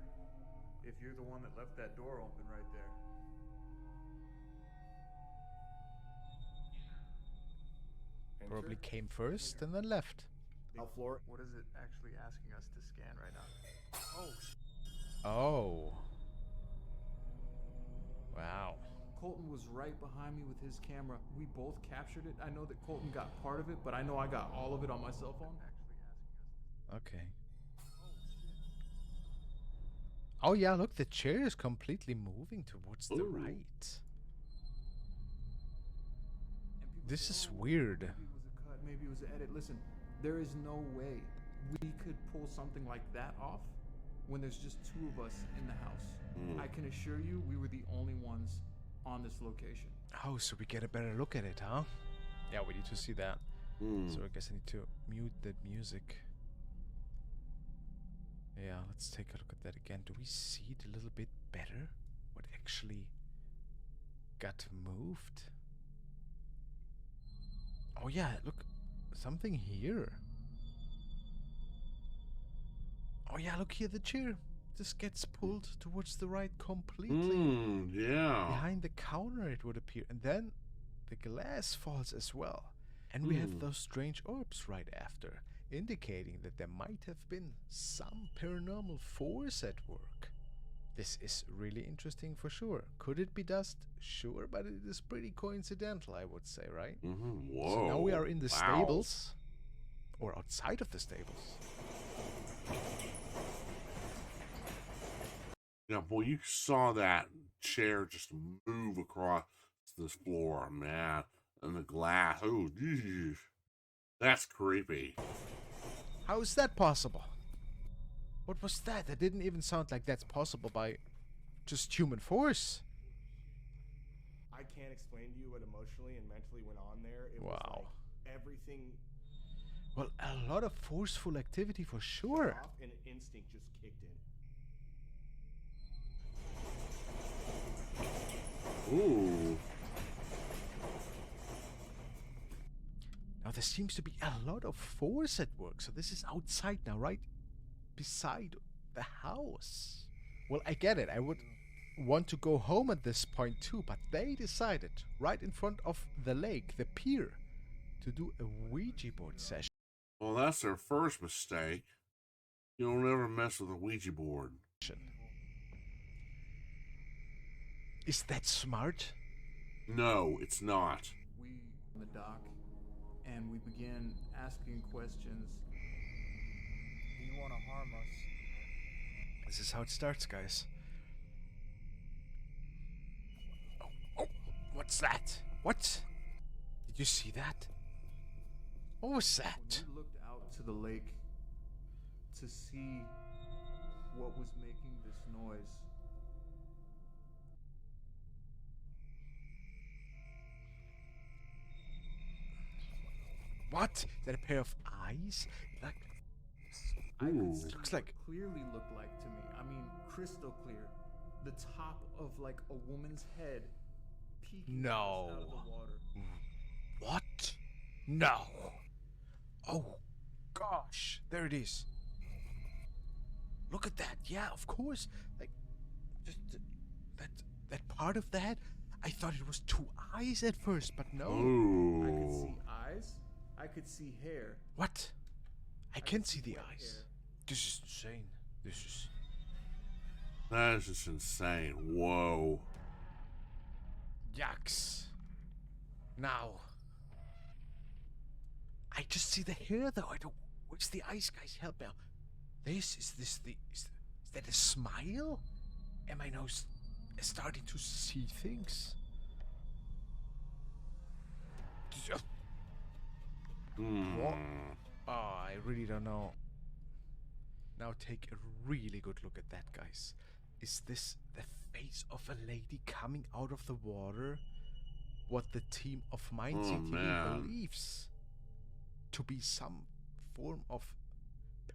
If you're the one that left that door open right there. Enter? Probably came first and then left. Floor. What is it actually asking us to scan right now? Oh. Oh. Wow. Colton was right behind me with his camera. We both captured it. I know that Colton got part of it, but I know I got all of it on my cell phone. Okay. Oh yeah, look, the chair is completely moving towards the Ooh. right. This is weird. Maybe it was a cut, maybe it was an edit. Listen, there is no way we could pull something like that off when there's just two of us in the house. I can assure you we were the only ones on this location. Oh, so we get a better look at it, huh? Yeah, we need to see that. So I guess I need to mute that music. Yeah, let's take a look at that again. Do we see it a little bit better? What actually got moved? Oh yeah, look, something here. Oh yeah, look here, the chair just gets pulled towards the right completely. Yeah. Behind the counter it would appear, and then the glass falls as well. And we have those strange orbs right after, indicating that there might have been some paranormal force at work. This is really interesting for sure. Could it be dust? Sure, but it is pretty coincidental, I would say, right? Whoa. So now we are in the Wow. stables, or outside of the stables. Yeah, boy, you saw that chair just move across this floor, man. And the glass. Oh, geez. That's creepy. How is that possible? What was that? That didn't even sound like that's possible by just human force. I can't explain to you what emotionally and mentally went on there. It was Wow. like everything Well, a lot of forceful activity for sure. off and instinct just kicked in. Ooh. Now there seems to be a lot of force at work. So this is outside now, right? Beside the house. Well, I get it. I would want to go home at this point too, but they decided right in front of the lake, the pier, to do a Ouija board session. Well, that's their first mistake. You don't ever mess with a Ouija board. Is that smart? No, it's not. We on the dock, and we began asking questions. Do you want to harm us? This is how it starts, guys. Oh, what's that? What? Did you see that? What was that? When we looked out to the lake to see what was making this noise, What? Is that a pair of eyes? Like, I could see looks what like. clearly looked like to me. I mean, crystal clear. The top of like a woman's head peeking out of the water. What? No. Oh, gosh. There it is. Look at that. Yeah, of course. Like, just that part of that. I thought it was two eyes at first, but no. Ooh. I could see eyes. I could see hair. What? I can could see the wet eyes. hair. This is insane. That is just insane. Whoa. Yucks. Now. I just see the hair though. I don't. Where's the eyes, guys? Help me out. Is that a smile? Am I now starting to see things? What? Oh, I really don't know. Now take a really good look at that, guys. Is this the face of a lady coming out of the water? What the team of Mindset TV man. believes to be some form of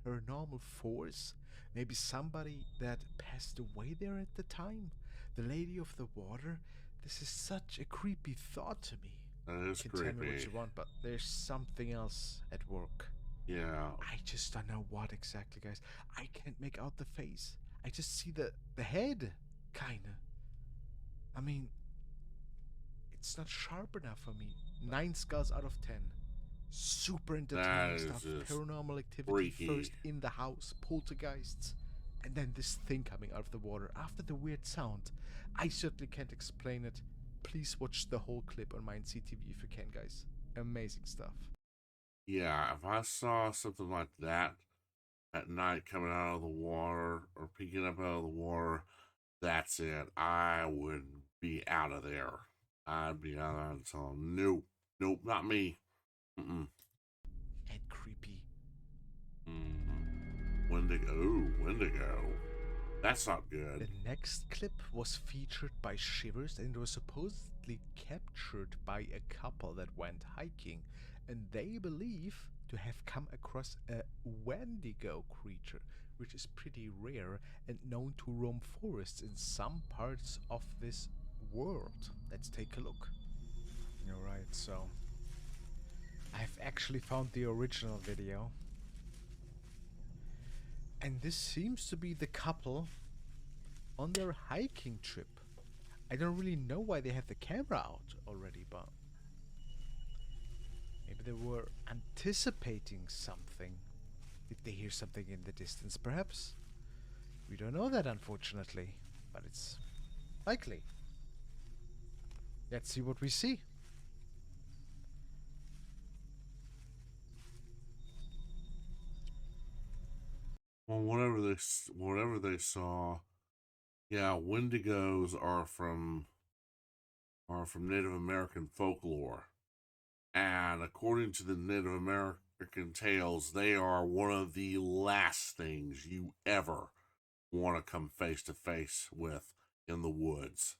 paranormal force? Maybe somebody that passed away there at the time? The lady of the water? This is such a creepy thought to me. That is You can tell me what creepy. you want, but there's something else at work. Yeah. I just don't know what exactly, guys. I can't make out the face. I just see the head, kinda. I mean, it's not sharp enough for me. 9 skulls out of 10. Super entertaining That stuff. is just Paranormal activity freaky. first in the house, poltergeists, and then this thing coming out of the water after the weird sound. I certainly can't explain it. Please watch the whole clip on Mindset TV if you can, guys. Amazing stuff. Yeah, if I saw something like that at night coming out of the water or peeking up out of the water, that's it. I would be out of there. I'd be out of there and tell them, nope, not me. Mm-mm. And creepy. Wendigo. That's not good. The next clip was featured by Shivers and was supposedly captured by a couple that went hiking, and they believe to have come across a Wendigo creature, which is pretty rare and known to roam forests in some parts of this world. Let's take a look. Alright, so I've actually found the original video. And this seems to be the couple on their hiking trip. I don't really know why they have the camera out already, but maybe they were anticipating something. Did they hear something in the distance, perhaps? We don't know that, unfortunately, but it's likely. Let's see what we see. Well, whatever they saw, yeah, Wendigos are from Native American folklore, and according to the Native American tales, they are one of the last things you ever want to come face to face with in the woods,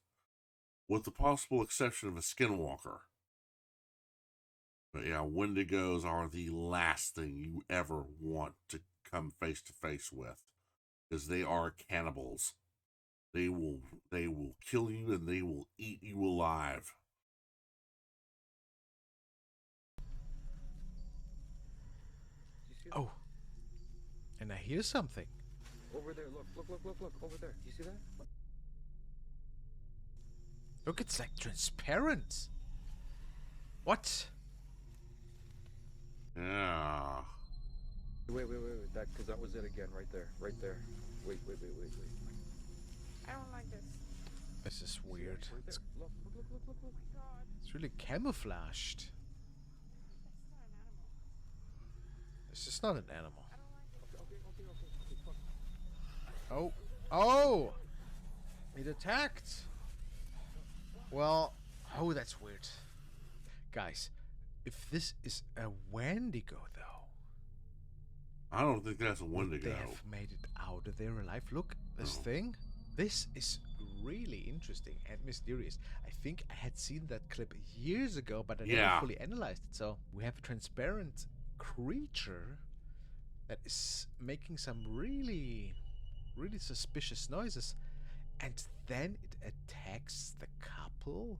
with the possible exception of a skinwalker. But yeah, Wendigos are the last thing you ever want to come face to face with, because they are cannibals. They will kill you and they will eat you alive. Oh, and I hear something. Over there, look, over there. You see that? Look, it's like transparent. What? Yeah. Wait. That, because that was it again, right there. Wait. I don't like this. This is weird. Right there. Look. God. It's really camouflaged. That's not an animal. This is not an animal. I don't like it. Okay. Oh. Oh! It attacked! Well, oh, that's weird. Guys, if this is a Wendigo, though, I don't think that's a would Wendigo. they have made it out of there alive? Look, this thing. This is really interesting and mysterious. I think I had seen that clip years ago, but I never fully analyzed it. So we have a transparent creature that is making some really suspicious noises, and then it attacks the couple.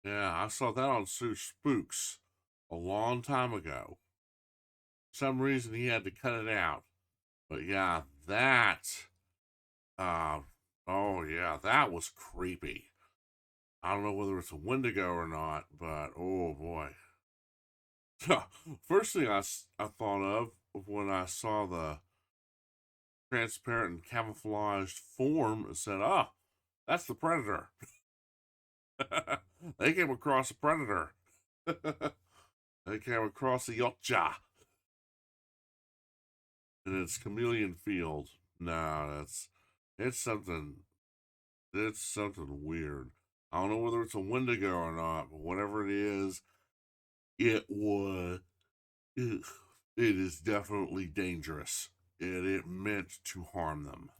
Yeah, I saw that on Spooks a long time ago. For some reason he had to cut it out. But yeah, that oh yeah, that was creepy. I don't know whether it's a Wendigo or not, but oh boy. First thing I thought of when I saw the transparent and camouflaged form, I said, "Ah, that's the predator." They came across a predator. They came across a Yokja. And it's chameleon field. Nah, it's something weird. I don't know whether it's a Wendigo or not, but whatever it is, it is definitely dangerous. It meant to harm them.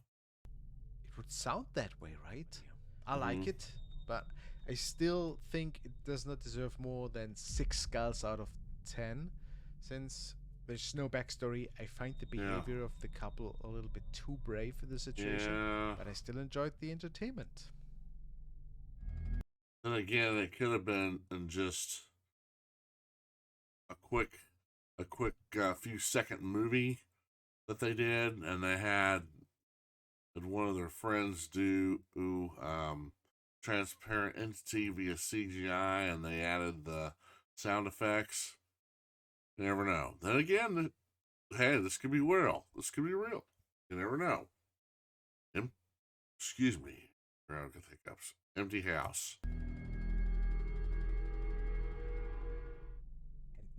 It would sound that way, right? I like it, but I still think it does not deserve more than 6 skulls out of 10, since there's no backstory. I find the behavior of the couple a little bit too brave for the situation, but I still enjoyed the entertainment. And again, it could have been in just a quick few second movie that they did, and they had one of their friends do transparent entity via CGI, and they added the sound effects. You never know. Then again, hey, this could be real. This could be real. You never know. Excuse me. Crowd got hiccups. Empty house. And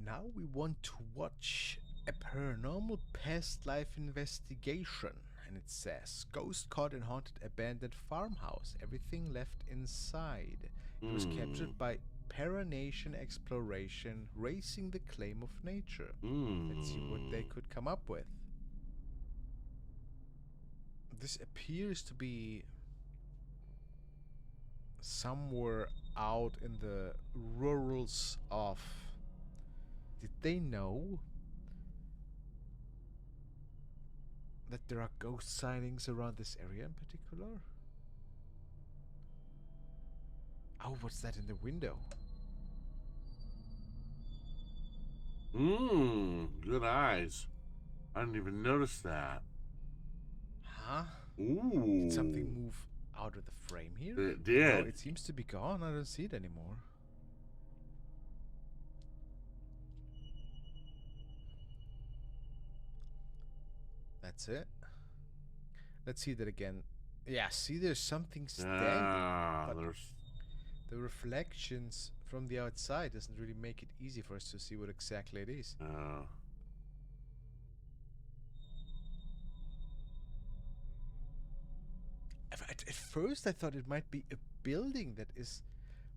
now we want to watch a paranormal past life investigation. And it says, ghost caught in haunted abandoned farmhouse. Everything left inside. It was captured by Paranation Exploration, racing the claim of nature. Let's see what they could come up with. This appears to be somewhere out in the rurals of... Did they know that there are ghost sightings around this area in particular? Oh, what's that in the window? Good eyes. I didn't even notice that. Huh? Ooh. Did something move out of the frame here? It did. No, it seems to be gone. I don't see it anymore. That's it. Let's see that again. Yeah, see, there's something standing. There's... The reflections from the outside doesn't really make it easy for us to see what exactly it is. At first I thought it might be a building that is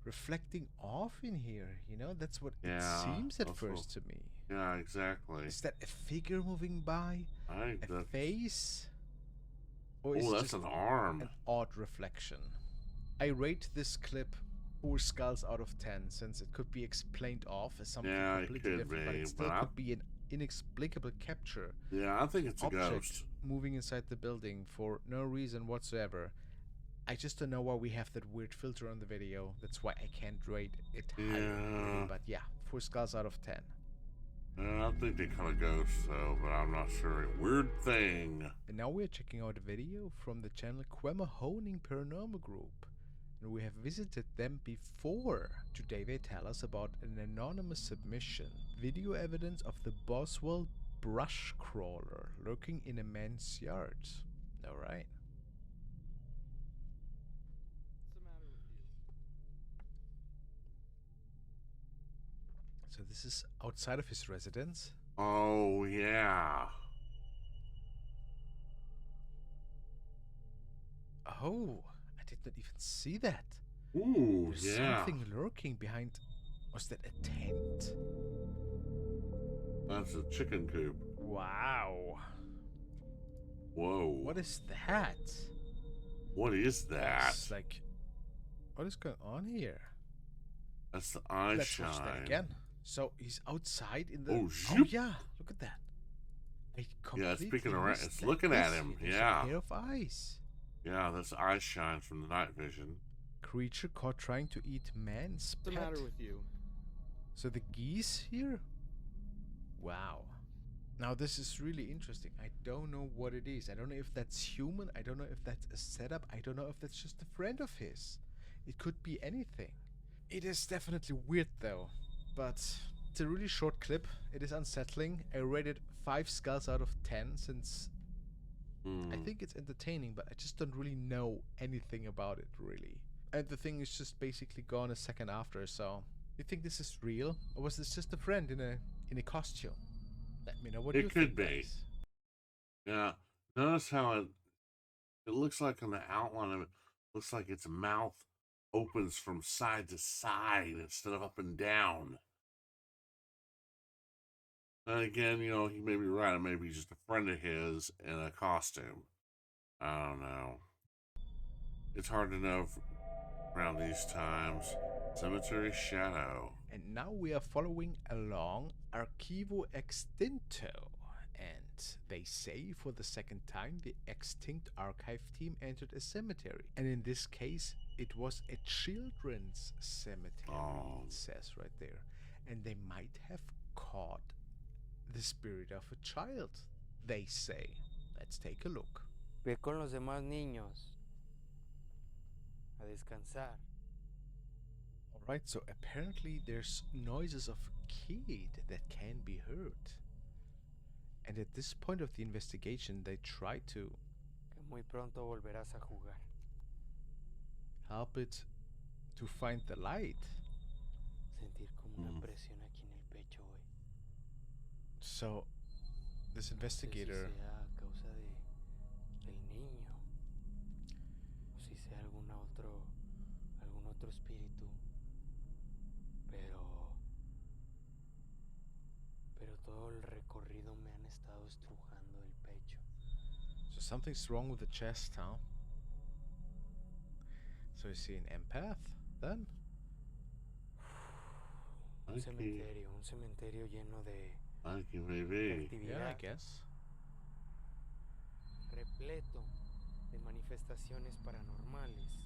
reflecting off in here, you know? That's what it seems at first to me. Yeah, exactly. Is that a figure moving by? A face? Or is it that's just an arm. An odd reflection? I rate this clip 4 skulls out of 10, since it could be explained off as something completely different, but it still could be an inexplicable capture. Yeah, I think it's a ghost moving inside the building for no reason whatsoever. I just don't know why we have that weird filter on the video. That's why I can't rate it higher. But yeah, 4 skulls out of 10. I think they kind of ghosts, though, but I'm not sure. Weird thing. And now we're checking out a video from the channel Quemahoning Paranormal Group. And we have visited them before. Today they tell us about an anonymous submission. Video evidence of the Boswell brush crawler lurking in a man's yard. Alright. So this is outside of his residence. Oh, yeah. Oh, I did not even see that. Ooh, There's yeah. something lurking behind. Was that a tent? That's a chicken coop. Wow. Whoa. What is that? What is that? It's like, what is going on here? That's the eye Let's shine. watch that again. So he's outside in the. Oh, Oh zoop. yeah, look at that. I Yeah, it's completely peeking around. missed It's that. looking at Yes, him. it is a Yeah. pair of eyes. Yeah, that's eye shine from the night vision. Creature caught trying to eat man's What's the pet. matter with you? So the geese here? Wow. Now this is really interesting. I don't know what it is. I don't know if that's human. I don't know if that's a setup. I don't know if that's just a friend of his. It could be anything. It is definitely weird though. But it's a really short clip. It is unsettling. I rated 5 skulls out of 10 since I think it's entertaining, but I just don't really know anything about it really. And the thing is just basically gone a second after, so you think this is real? Or was this just a friend in a costume? Let me know what you It think. could be. Guys. Yeah. Notice how it looks like on the outline of it, looks like its mouth opens from side to side instead of up and down. And again, you know, he may be right. It may be just a friend of his in a costume. I don't know. It's hard to know around these times. Cemetery Shadow. And now we are following along Archivo Extinto. And they say for the second time the extinct archive team entered a cemetery. And in this case, it was a children's cemetery, it says right there. And they might have caught the spirit of a child, they say. Let's take a look. Ve con los demás niños a descansar. Alright, so apparently there's noises of a kid that can be heard. And at this point of the investigation, they try to Que muy pronto volverás a jugar. help it to find the light. Sentir como una presión aquí en el pecho, güey. So, this investigator, No sé si sea a causa del niño o si sea algún otro espíritu, pero todo el recorrido me han estado estrujando el pecho. so something's wrong with the chest, huh? So is he an empath, then? Un cementerio lleno de Maybe. actividad. Yeah, I guess. Repleto de manifestaciones paranormales.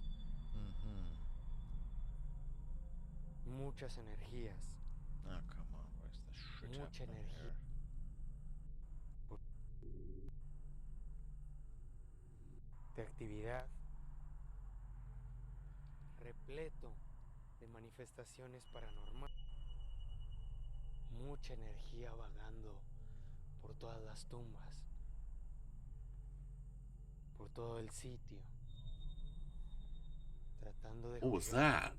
Muchas energías. Oh, come on, where's the shit Mucha happening energía. here? De actividad. Repleto de manifestaciones paranormales. Mucha energía vagando por todas las tumbas. Por todo el sitio. Tratando de What was jugar. that?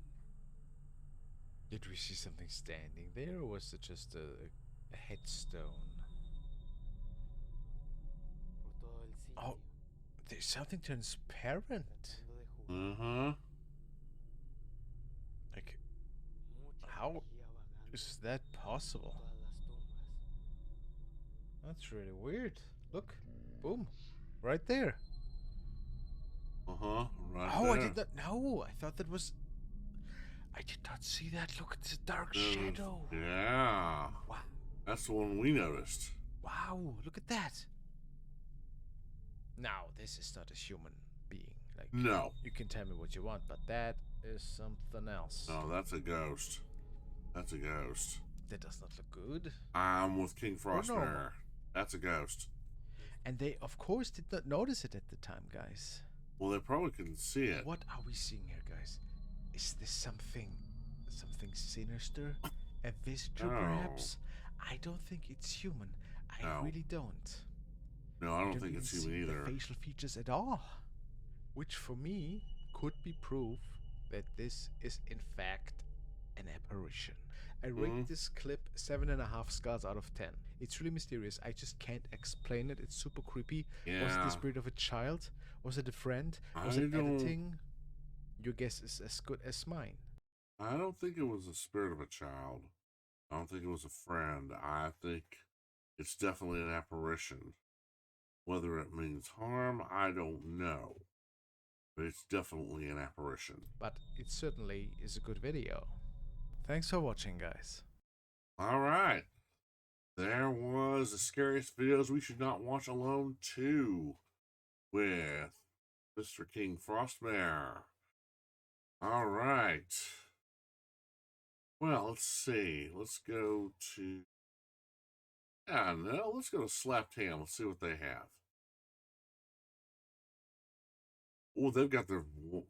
Did we see something standing there, or was it just a headstone? Por todo el sitio. Oh, there's something transparent. Tratando de jugar. Uh-huh. Like, Mucha how energía vagando is that por possible? todas las tumbas. That's really weird. Look, boom, right there. Uh-huh. Right Oh, there. I did not know. I thought that was. I did not see that. Look, it's a dark shadow. Yeah. Wow. That's the one we noticed. Wow, look at that. Now, this is not a human being. Like, No. you can tell me what you want, but that is something else. No, that's a ghost. That's a ghost. That does not look good. I'm with King Or normal. Frostmare. That's a ghost. And they, of course, did not notice it at the time, guys. Well, they probably couldn't see it. What are we seeing here, guys? Is this something sinister? A visitor, No. perhaps? I don't think it's human. I No. really don't. No, I don't think even it's human see either. the facial features at all. Which, for me, could be proof that this is, in fact, an apparition. I rate this clip 7.5 stars out of 10. It's really mysterious. I just can't explain it. It's super creepy. Yeah. Was it the spirit of a child? Was it a friend? Was it editing? Your guess is as good as mine. I don't think it was the spirit of a child. I don't think it was a friend. I think it's definitely an apparition. Whether it means harm, I don't know. But it's definitely an apparition. But it certainly is a good video. Thanks for watching, guys. All right. There was the scariest videos we should not watch alone 2 with Mr. King Frostmare. All right. Well, let's see. Let's go to... Yeah, no, let's go to Slapped Ham. Let's see what they have. Oh, they've got their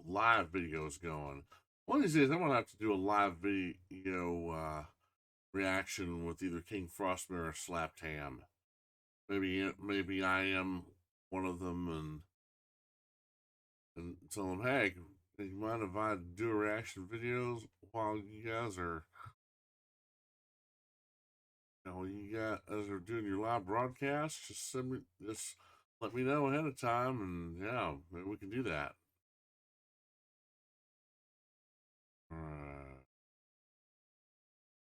live videos going. One of these days, I'm going to have to do a live video reaction with either King Frostmare or Slapped Ham. Maybe I am one of them and tell them, hey, do you mind if I do a reaction videos while you guys are, are doing your live broadcast? Just let me know ahead of time, and yeah, maybe we can do that.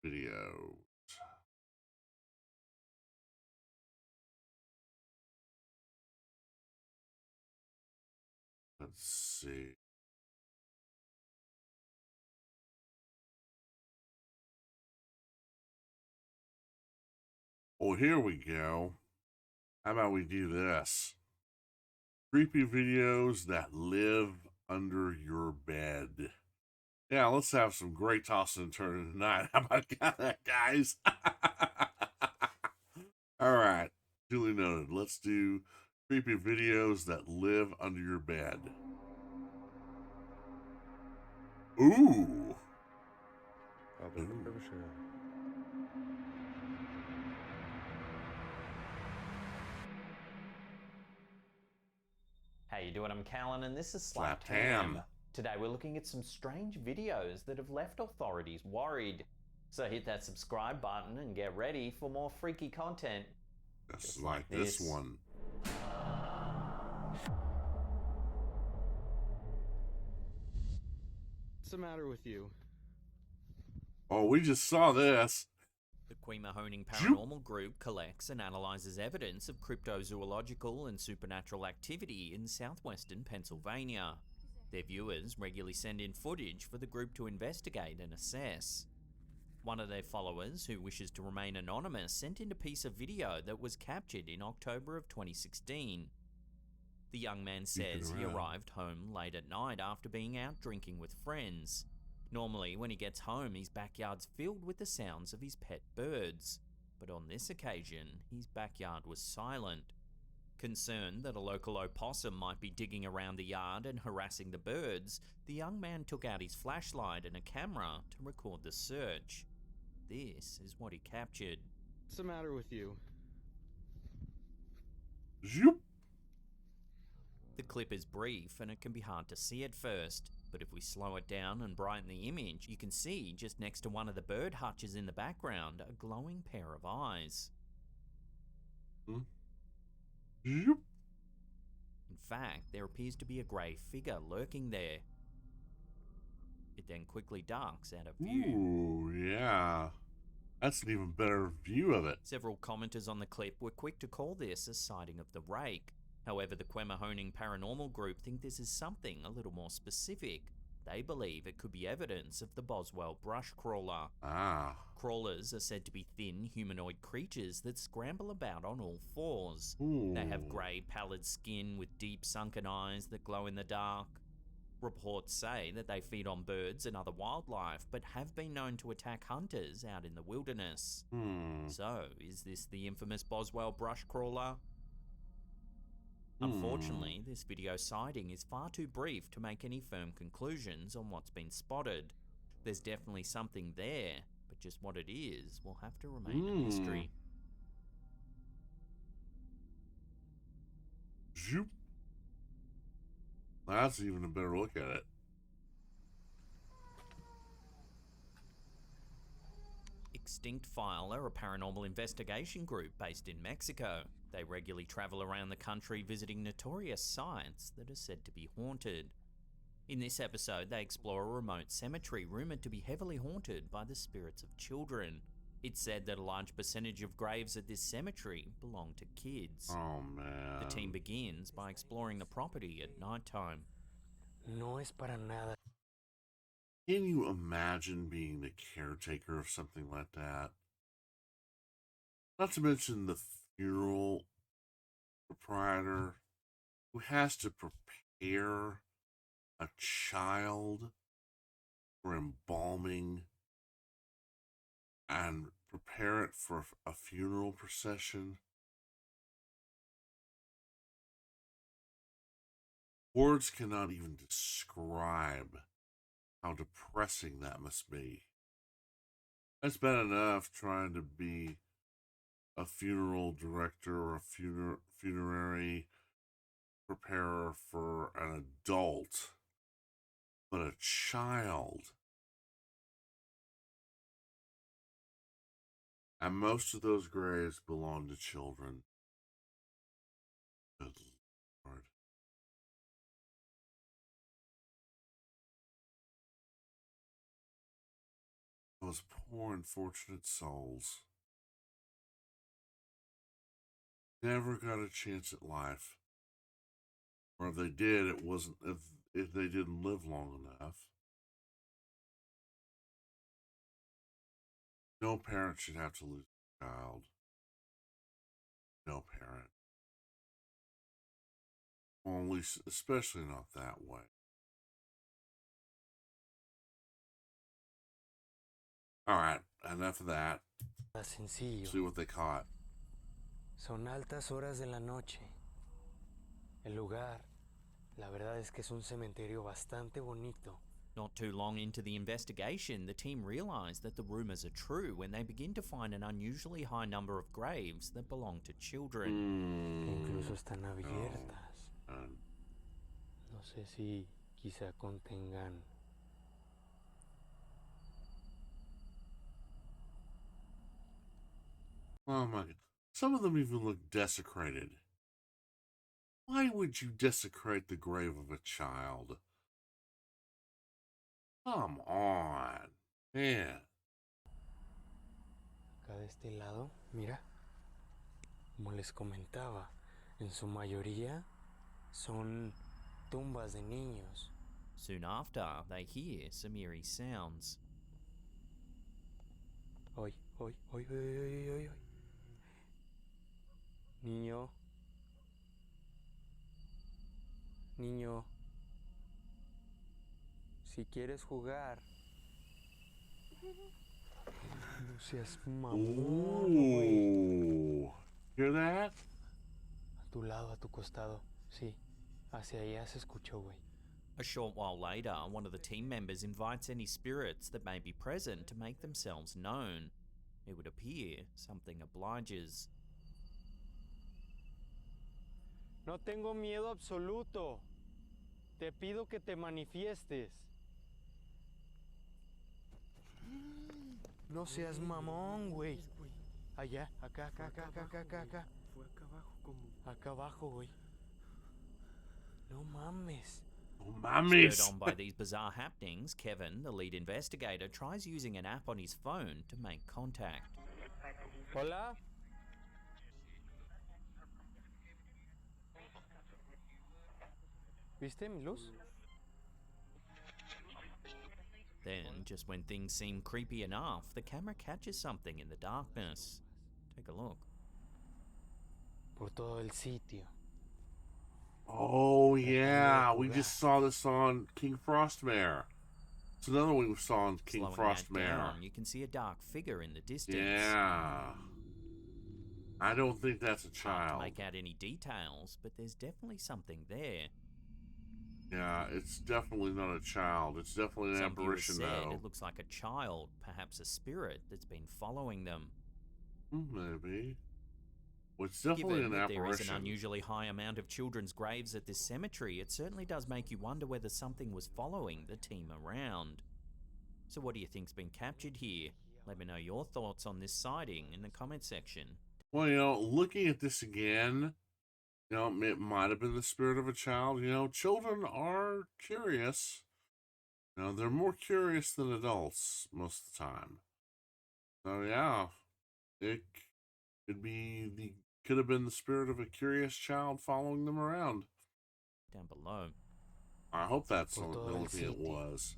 Video. Let's see. Oh, here we go. How about we do this? Creepy videos that live under your bed. Yeah, let's have some great tossing and turning tonight. How about that, guys? All right. Duly noted. Let's do creepy videos that live under your bed. Ooh. How you doing? I'm Callan, and this is Slapped Ham. Today we're looking at some strange videos that have left authorities worried. So hit that subscribe button and get ready for more freaky content. Just like this one. What's the matter with you? Oh, we just saw this. The Quemahoning Paranormal Group collects and analyzes evidence of cryptozoological and supernatural activity in southwestern Pennsylvania. Their viewers regularly send in footage for the group to investigate and assess. One of their followers, who wishes to remain anonymous, sent in a piece of video that was captured in October of 2016. The young man says he arrived home late at night after being out drinking with friends. Normally, when he gets home, his backyard's filled with the sounds of his pet birds. But on this occasion, his backyard was silent. Concerned that a local opossum might be digging around the yard and harassing the birds, the young man took out his flashlight and a camera to record the search. This is what he captured. What's the matter with you? Zoop. The clip is brief and it can be hard to see at first, but if we slow it down and brighten the image, you can see just next to one of the bird hutches in the background a glowing pair of eyes. Zoop. In fact, there appears to be a grey figure lurking there. It then quickly ducks out of view. Ooh, yeah. That's an even better view of it. Several commenters on the clip were quick to call this a sighting of the rake. However, the Quemahoning Paranormal Group think this is something a little more specific. They believe it could be evidence of the Boswell brush crawler. Ah. Crawlers are said to be thin, humanoid creatures that scramble about on all fours. Ooh. They have grey, pallid skin with deep sunken eyes that glow in the dark. Reports say that they feed on birds and other wildlife, but have been known to attack hunters out in the wilderness. So, is this the infamous Boswell brush crawler? Unfortunately, this video sighting is far too brief to make any firm conclusions on what's been spotted. There's definitely something there, but just what it is will have to remain a mystery. Zoop. That's even a better look at it. Extinct File are a paranormal investigation group based in Mexico. They regularly travel around the country visiting notorious sites that are said to be haunted. In this episode, they explore a remote cemetery rumoured to be heavily haunted by the spirits of children. It's said that a large percentage of graves at this cemetery belong to kids. Oh, man. The team begins by exploring the property at nighttime. No es para nada. Can you imagine being the caretaker of something like that? Not to mention the funeral proprietor who has to prepare a child for embalming and prepare it for a funeral procession. Words cannot even describe how depressing that must be. It's bad enough trying to be a funeral director or a funerary preparer for an adult, but a child. And most of those graves belong to children. Good Lord. Those poor unfortunate souls never got a chance at life. Or if they did, it wasn't if they didn't live long enough. No parent should have to lose a child. No parent. Only, especially not that way. Alright, enough of that. Sencillo. See what they caught. Son altas horas de la noche. El lugar, la verdad es que es un cementerio bastante bonito. Not too long into the investigation, the team realize that the rumors are true when they begin to find an unusually high number of graves that belong to children. Que incluso están abiertas. No sé si quizá contengan. Oh my God. Some of them even look desecrated. Why would you desecrate the grave of a child? Come on, man. Acá de este lado, mira. Como les comentaba, en su mayoría son tumbas de niños. Soon after, they hear some eerie sounds. Oy, oy, oy, oy, oy, oy, oy. Niño. Niño. Si quieres jugar. No seas mamón, güey. Hear that? A tu lado, a tu costado. Sí, hacia allá se escuchó, güey. A short while later, one of the team members invites any spirits that may be present to make themselves known. It would appear something obliges. No tengo miedo absoluto. Te pido que te manifiestes. No seas mamón, güey. Allá, acá, acá, acá, acá, acá, acá, acá. Fue acá abajo como... Acá abajo, güey. No mames. Oh, mames. Spurred on by these bizarre happenings, Kevin, the lead investigator, tries using an app on his phone to make contact. Hola. ¿Viste mi luz? Then, just when things seem creepy enough, the camera catches something in the darkness. Take a look. Por todo el sitio. Oh, yeah. We just saw this on King Frostmare. It's another one we saw on King Slowing that Frostmare. down, you can see a dark figure in the distance. Yeah. I don't think that's a Hard to child. make out any details, but there's definitely something there. Yeah, it's definitely not a child. It's definitely an Some viewers apparition, said though. it looks like a child, perhaps a spirit that's been following them. Maybe. Well, it's definitely Given an that there is an apparition. unusually high amount of children's graves at this cemetery, it certainly does make you wonder whether something was following the team around. So what do you think's been captured here? Let me know your thoughts on this sighting in the comment section. Well, looking at this again, it might have been the spirit of a child. Children are curious. They're more curious than adults most of the time. So yeah, it could have been the spirit of a curious child following them around. Down below. I hope that's the only thing it was.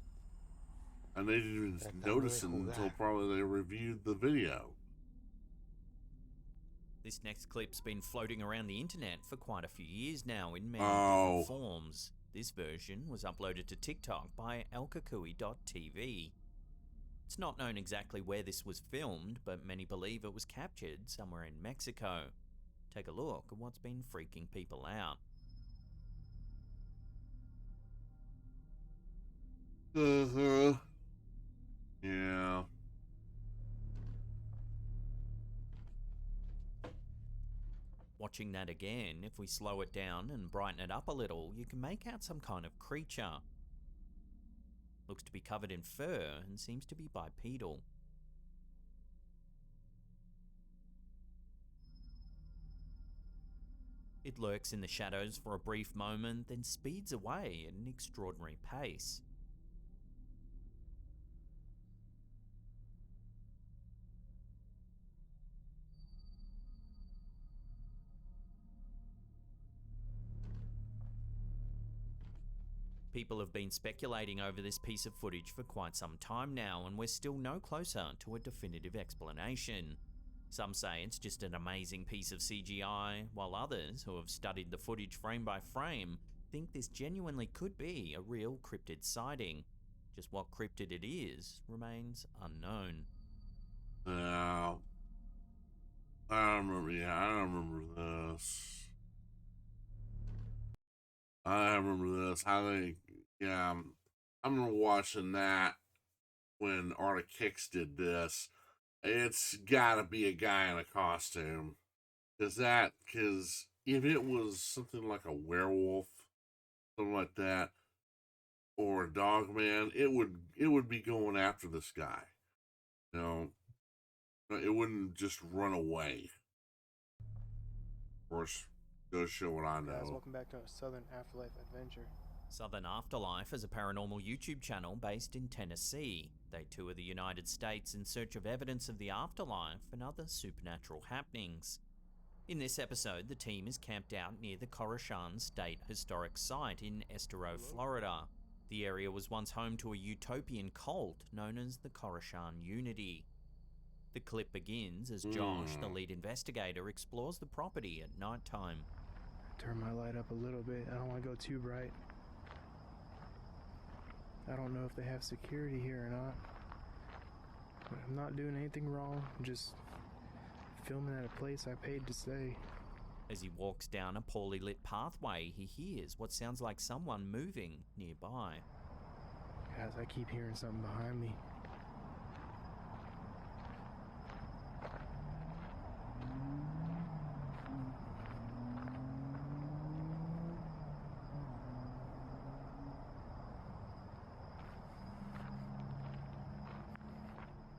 And they didn't even notice it until probably they reviewed the video. This next clip's been floating around the internet for quite a few years now in many different forms. This version was uploaded to TikTok by alkakui.tv. It's not known exactly where this was filmed, but many believe it was captured somewhere in Mexico. Take a look at what's been freaking people out. Yeah. Watching that again, if we slow it down and brighten it up a little, you can make out some kind of creature. Looks to be covered in fur and seems to be bipedal. It lurks in the shadows for a brief moment, then speeds away at an extraordinary pace. People have been speculating over this piece of footage for quite some time now, and we're still no closer to a definitive explanation. Some say it's just an amazing piece of CGI, while others, who have studied the footage frame by frame, think this genuinely could be a real cryptid sighting. Just what cryptid it is remains unknown. I remember this. I remember this. I remember watching that when Arctic Hicks did this. It's gotta be a guy in a costume. Cause if it was something like a werewolf, something like that, or a dog man, it would be going after this guy. It wouldn't just run away. Of course, go show what I know. Guys, welcome back to our Southern Afterlife adventure. Southern Afterlife is a paranormal YouTube channel based in Tennessee. They tour the United States in search of evidence of the afterlife and other supernatural happenings. In this episode, the team is camped out near the Coruscant State Historic Site in Estero, Florida. The area was once home to a utopian cult known as the Coruscant Unity. The clip begins as Josh, the lead investigator, explores the property at nighttime. Turn my light up a little bit. I don't want to go too bright. I don't know if they have security here or not. But I'm not doing anything wrong. I'm just filming at a place I paid to stay. As he walks down a poorly lit pathway, he hears what sounds like someone moving nearby. Guys, I keep hearing something behind me.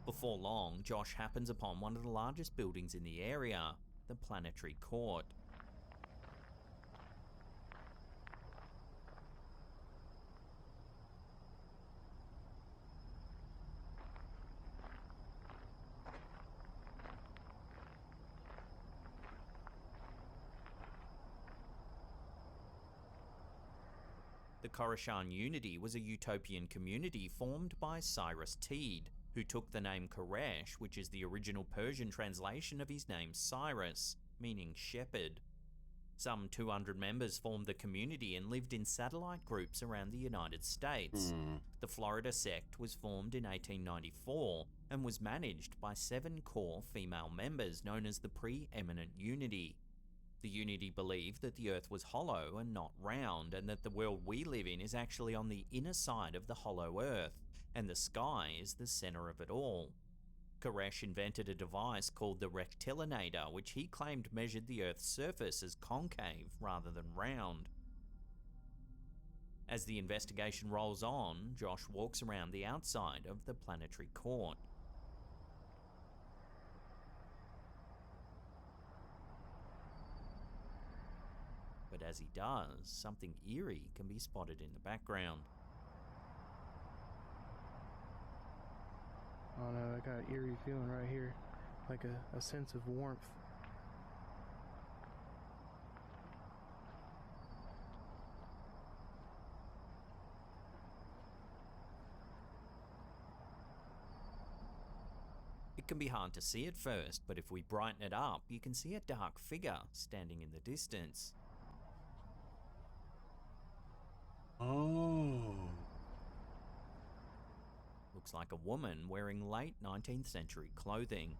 Before long, Josh happens upon one of the largest buildings in the area, the Planetary Court. The Coruscant Unity was a utopian community formed by Cyrus Teed, who took the name Koresh, which is the original Persian translation of his name Cyrus, meaning shepherd. Some 200 members formed the community and lived in satellite groups around the United States. The Florida sect was formed in 1894 and was managed by 7 core female members known as the Preeminent Unity. The Unity believed that the Earth was hollow and not round, and that the world we live in is actually on the inner side of the hollow Earth, and the sky is the center of it all. Koresh invented a device called the rectilinator, which he claimed measured the Earth's surface as concave rather than round. As the investigation rolls on, Josh walks around the outside of the Planetary Court. But as he does, something eerie can be spotted in the background. Oh no, I got an eerie feeling right here, like a sense of warmth. It can be hard to see at first, but if we brighten it up, you can see a dark figure standing in the distance. Oh. Looks like a woman wearing late 19th century clothing.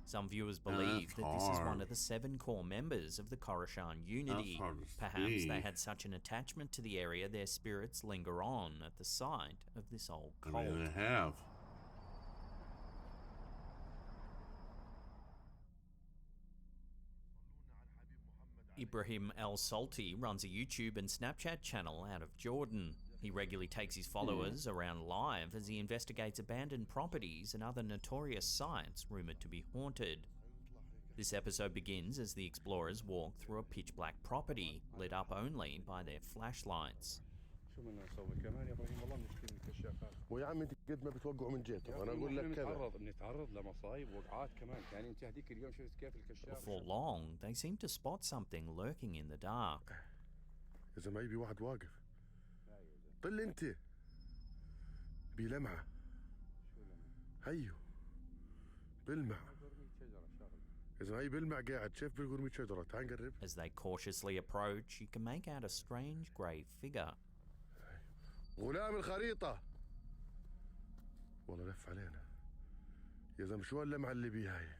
Some viewers believe that this is one of the 7 core members of the Coruscant Unity. Perhaps they had such an attachment to the area their spirits linger on at the site of this old cult. I mean, they have. Ibrahim El Salti runs a YouTube and Snapchat channel out of Jordan. He regularly takes his followers around live as he investigates abandoned properties and other notorious sites rumoured to be haunted. This episode begins as the explorers walk through a pitch-black property, lit up only by their flashlights. شو بدنا نسوي كمان يا ابراهيم والله بنشتري من الكشافات. ويا عم انت قد ما بتوقعوا من جهته وانا اقول لك كذا. بنتعرض لمصايب وقعات كمان، يعني انت هذيك اليوم شفت كيف الكشاف. Before long, they seem to spot something lurking in the dark. اذا ما يبي واحد واقف. طل انت. بلمعه. هيو. بلمع. إذا ما هي بلمع قاعد شايف بالقرمي شجرة تعال نقرب. As they cautiously approach, you can make out a strange grey figure. غلام الخريطة. والله لف علينا. يا زلمة شو هاللمعة اللي بيها هي؟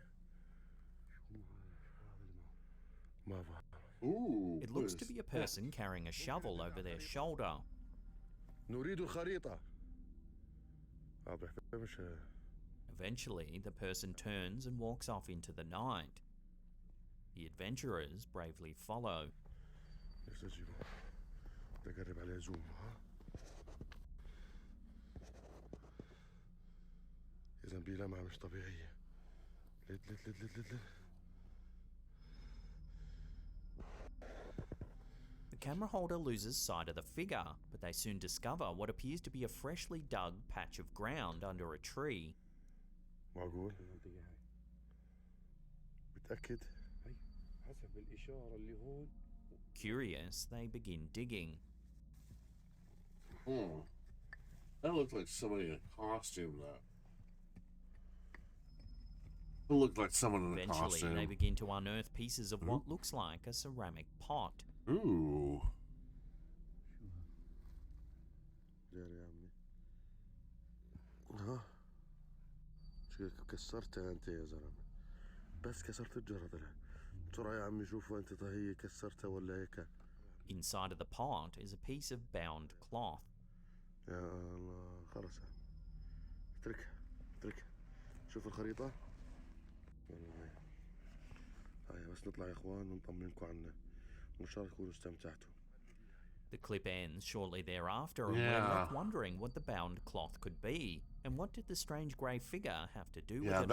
ما فهم. It looks to be a person carrying a shovel over their shoulder. نريد الخريطة. مش Eventually, the person turns and walks off into the night. The adventurers bravely follow. تقرب عليه زوم ها. إذا بلمعة مش طبيعية. لد. The camera holder loses sight of the figure, but they soon discover what appears to be a freshly dug patch of ground under a tree. معقول؟ متأكد؟ حسب الإشارة اللي هون. Curious, they begin digging. That looked like somebody in a costume. It looked like someone in a Eventually, costume. they begin to unearth pieces of what looks like a ceramic pot. Ooh. ها شو كسرتها انت يا زلمه بس كسرت الجرة بسرعة يا عمي شوفوا انت هي كسرتها ولا هيك. Inside of the pot is a piece of bound cloth. يا الله خلص اتركها شوف الخريطة هاي بس نطلع يا اخوان ونطمنكم عنه وان شاء الله تكونوا استمتعتوا. The clip ends shortly thereafter, and we're left wondering what the bound cloth could be, and what did the strange grey figure have to do with it? Yeah,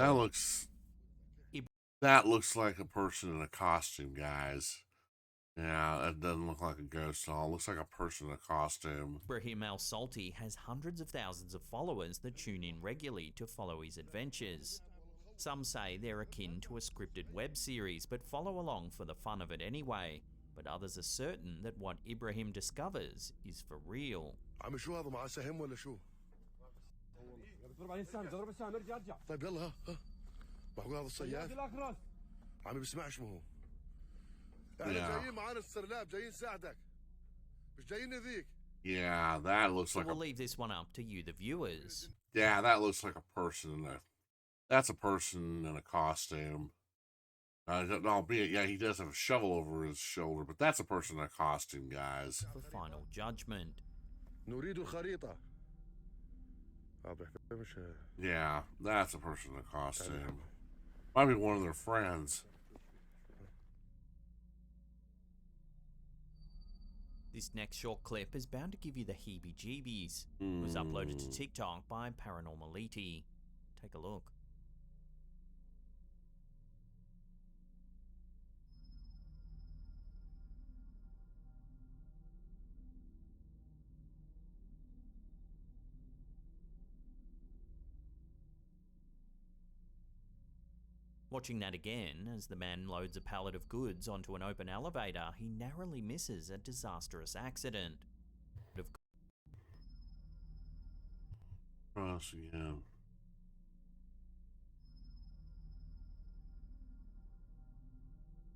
that looks like a person in a costume, guys. Yeah, it doesn't look like a ghost at all. It looks like a person in a costume. Ibrahim El Salti has hundreds of thousands of followers that tune in regularly to follow his adventures. Some say they're akin to a scripted web series, but follow along for the fun of it anyway. But others are certain that what Ibrahim discovers is for real. عم شو هذا معاه سهم ولا شو؟ طيب يلا ها معقول هذا الصياد؟ عمي بسمعش ما هو. احنا جايين معانا السرلاب جايين نساعدك. مش جايين نذيك. Yeah, that looks like we'll leave this one up to you, the viewers. Yeah, that looks like a person that's a person in a costume. Albeit, yeah, he does have a shovel over his shoulder, but that's a person in a costume, guys. For final judgment. نريد الخريطة. Yeah, that's a person in a costume. Might be one of their friends. This next short clip is bound to give you the heebie-jeebies. It was uploaded to TikTok by Paranormality. Take a look. Watching that again, as the man loads a pallet of goods onto an open elevator, he narrowly misses a disastrous accident. Crossing him.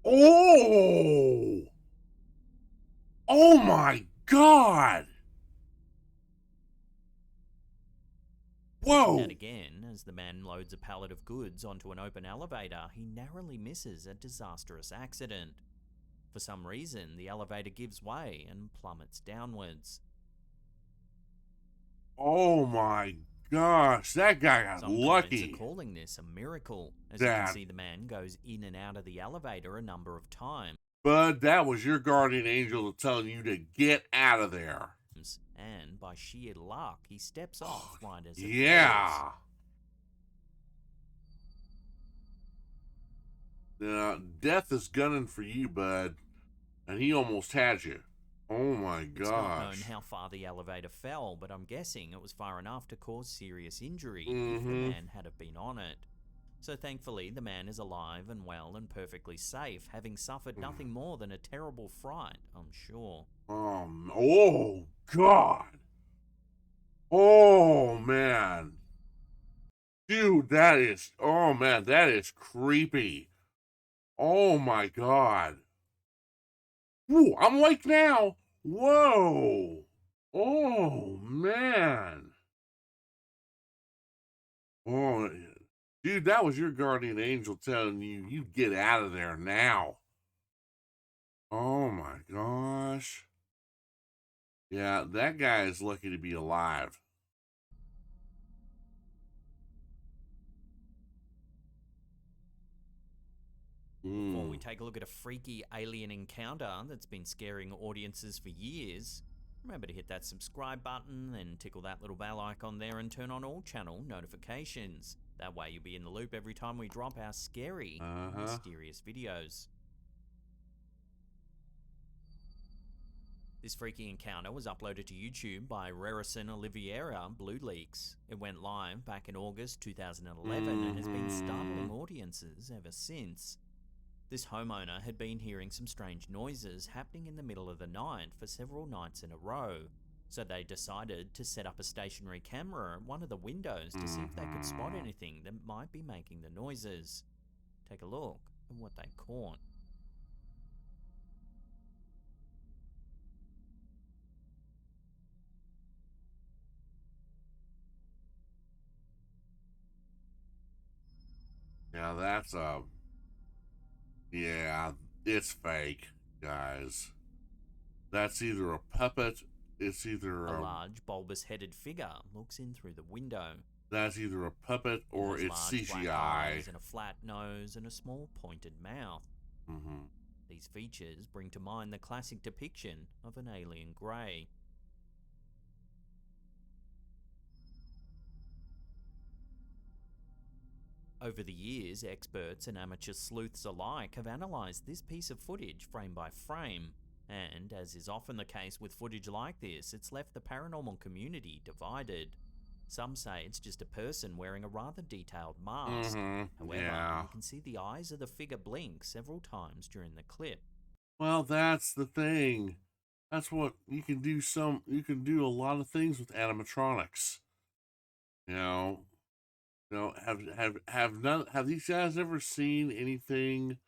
Oh! Oh my God! Whoa! That again, as the man loads a pallet of goods onto an open elevator, he narrowly misses a disastrous accident. For some reason, the elevator gives way and plummets downwards. Oh my gosh, that guy got Some lucky. comments are calling this a miracle, as you can see the man goes in and out of the elevator a number of times. Bud, that was your guardian angel telling you to get out of there. And by sheer luck, he steps off right as it Yeah. Death is gunning for you, bud. And he almost had you. Oh my It's not known gosh. how far the elevator fell, but I'm guessing it was far enough to cause serious injury if the Mhm. man had have been on it. So thankfully, the man is alive and well and perfectly safe, having suffered nothing more than a terrible fright, I'm sure. Oh God. Oh man. Dude, that is, oh man, that is creepy. Oh my God. Woo, I'm awake now. Whoa. Oh man. Oh, dude, that was your guardian angel telling you get out of there now. Oh my gosh. Yeah, that guy is lucky to be alive. Before we take a look at a freaky alien encounter that's been scaring audiences for years, remember to hit that subscribe button and tickle that little bell icon there and turn on all channel notifications. That way you'll be in the loop every time we drop our scary, mysterious videos. This freaky encounter was uploaded to YouTube by Rarison Oliveira Blue Leaks. It went live back in August 2011 and has been startling audiences ever since. This homeowner had been hearing some strange noises happening in the middle of the night for several nights in a row, so they decided to set up a stationary camera at one of the windows to see if they could spot anything that might be making the noises. Take a look at what they caught. Yeah, that's yeah, it's fake, guys. That's either a puppet, it's either A large, bulbous-headed figure looks in through the window. That's either a puppet or It it's has large black CGI. eyes and a flat nose and a small pointed mouth. Mhm. These features bring to mind the classic depiction of an alien grey. Over the years, experts and amateur sleuths alike have analysed this piece of footage frame by frame, and as is often the case with footage like this, it's left the paranormal community divided. Some say it's just a person wearing a rather detailed mask. However, yeah. you can see the eyes of the figure blink several times during the clip. Well, that's the thing. That's what you can do. You can do a lot of things with animatronics. You know, have these guys ever seen anything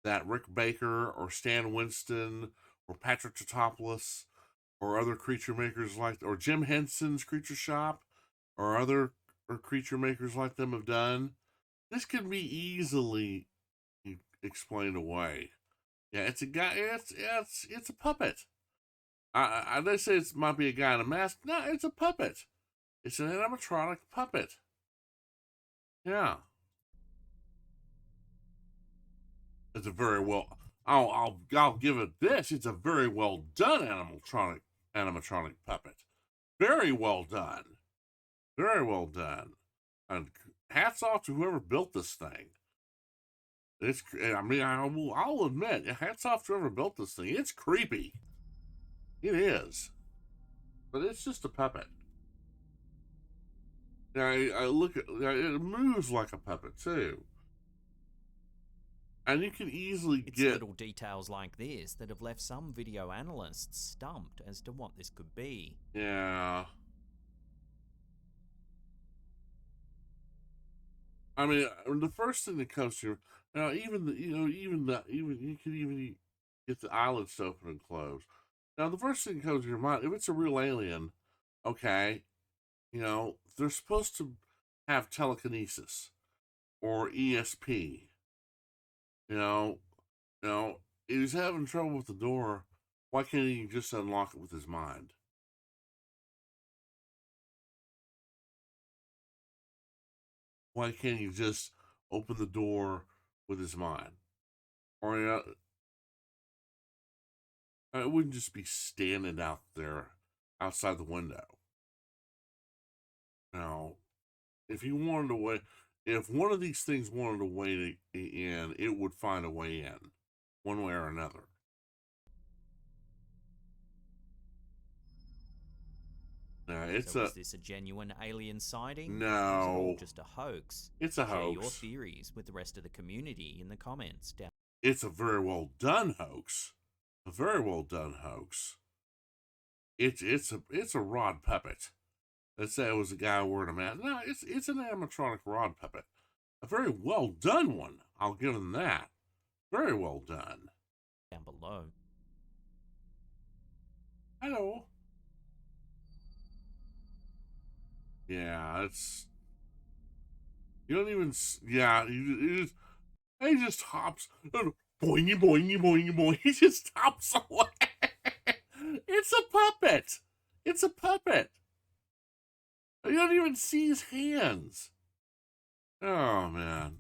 that Rick Baker or Stan Winston or Patrick Tatopoulos or other creature makers or Jim Henson's Creature Shop or other creature makers like them have done? This can be easily explained away. Yeah, it's a guy. It's a puppet. They say it might be a guy in a mask. No, it's a puppet. It's an animatronic puppet. Yeah. It's a very well. I'll give it this. It's a very well done animatronic puppet. Very well done. Very well done. And hats off to whoever built this thing. I'll admit, hats off to whoever built this thing. It's creepy. It is. But it's just a puppet. Now, I look at it moves like a puppet too. And you can easily It's get little details like this that have left some video analysts stumped as to what this could be. Yeah. I mean, the first thing that comes to even you can even get the eyelids to open and close. Now, the first thing that comes to your mind, if it's a real alien, okay, they're supposed to have telekinesis or ESP. If he's having trouble with the door, why can't he just unlock it with his mind? Why can't he just open the door with his mind? Or it wouldn't just be standing out there outside the window. If he wanted a way, if one of these things wanted a way in, it would find a way in, one way or another. So is this a genuine alien sighting? No. Or is it all just a hoax? It's a Share hoax. your theories with the rest of the community in the comments down. It's a very well done hoax. A very well done hoax. It's a rod puppet. Let's say it was a guy wearing a mask. No, it's an animatronic rod puppet. A very well done one. I'll give him that. Very well done. Down below. Hello. Yeah, it's. You don't even. Yeah, he just hops. Boing, boing, boing, boing. He just hops away. It's a puppet. It's a puppet. You don't even see his hands. Oh, man.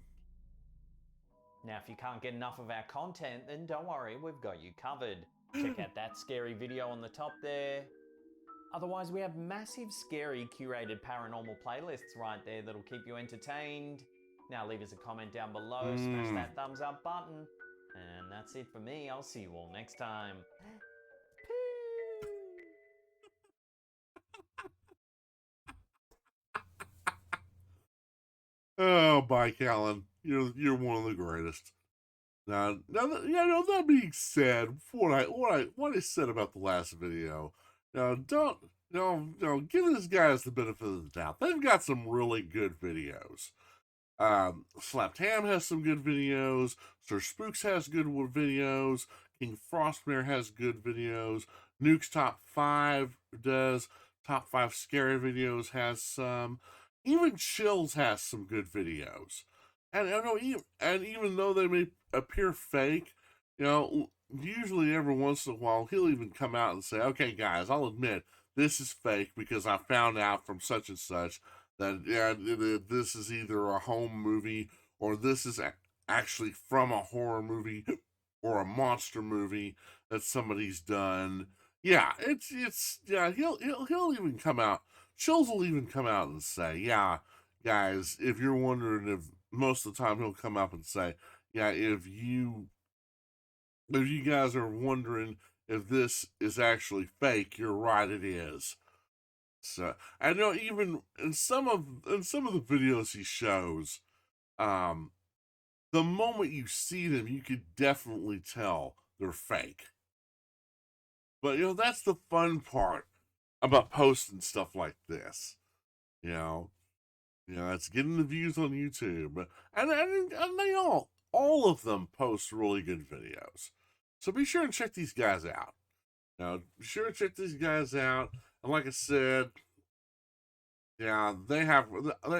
Now, if you can't get enough of our content, then don't worry, we've got you covered. Check out that scary video on the top there. Otherwise, we have massive, scary, curated paranormal playlists right there that'll keep you entertained. Now, leave us a comment down below, smash that thumbs up button. And that's it for me. I'll see you all next time. Oh, Mike Allen, you're one of the greatest. Now, that being said, what I said about the last video, give these guys the benefit of the doubt. They've got some really good videos. Slapped Ham has some good videos. Sir Spooks has good videos. King Frostmare has good videos. Nuke's Top 5 does. Top 5 Scary videos has some. Even Chills has some good videos. And I know, even though they may appear fake, usually every once in a while he'll even come out and say, "Okay, guys, I'll admit this is fake because I found out from such and such that this is either a home movie or this is actually from a horror movie or a monster movie that somebody's done." Yeah, he'll even come out. Chills will even come out and say, "Yeah, guys, if you're wondering if." Most of the time he'll come up and say, "Yeah, if you guys are wondering if this is actually fake, you're right, it is." So I know even in some of the videos he shows, the moment you see them, you could definitely tell they're fake. But that's the fun part about posting stuff like this. It's getting the views on YouTube. And they all of them post really good videos. So be sure and check these guys out. Be sure to check these guys out. And like I said, yeah, they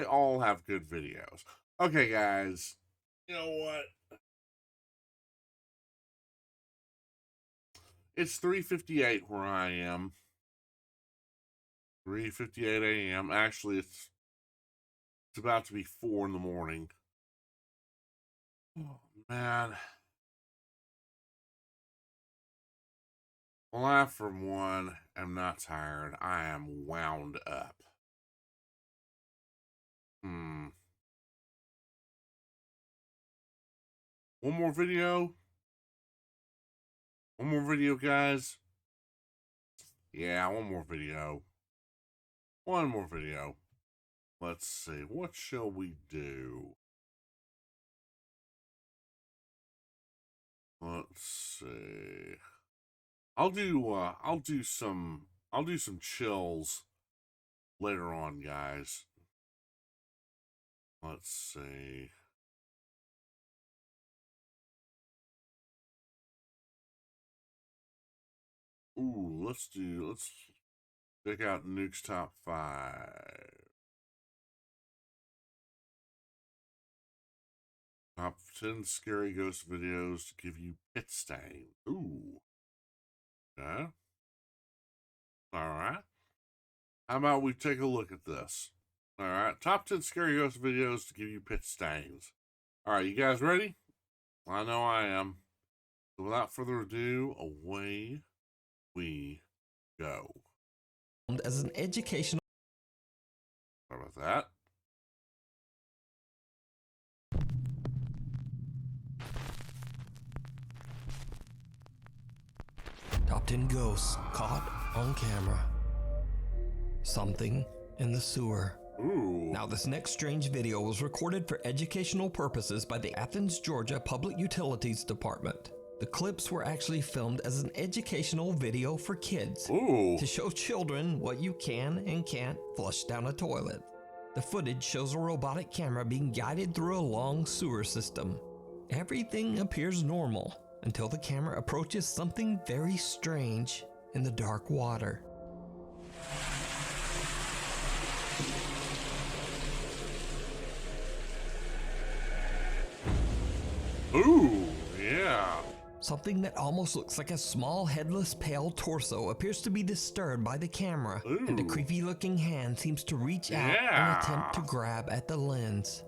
all have good videos. Okay, guys. You know what? It's 3:58 where I am. 3:58 a.m. Actually, it's about to be 4 in the morning. Oh, man. Well, I, for one, am not tired. I am wound up. One more video? One more video, guys? Yeah, one more video. One more video. Let's see. What shall we do? let's see. I'll do some chills later on, guys. Let's see. Ooh, let's check out Nuke's top 5. Top 10 scary ghost videos to give you pit stain. Ooh. Okay. Alright. How about we take a look at this? Alright. Top 10 scary ghost videos to give you pit stains. Alright, you guys ready? I know I am. So without further ado, away we go. As an educational. Sorry about that. Top 10 ghosts caught on camera. Something in the sewer. Ooh. Now this next strange video was recorded for educational purposes by the Athens, Georgia Public Utilities Department. The clips were actually filmed as an educational video for kids. Ooh. To show children what you can and can't flush down a toilet. The footage shows a robotic camera being guided through a long sewer system. Everything appears normal until the camera approaches something very strange in the dark water. Ooh, yeah. Something that almost looks like a small headless pale torso appears to be disturbed by the camera. Ooh. And a creepy looking hand seems to reach out and attempt to grab at the lens.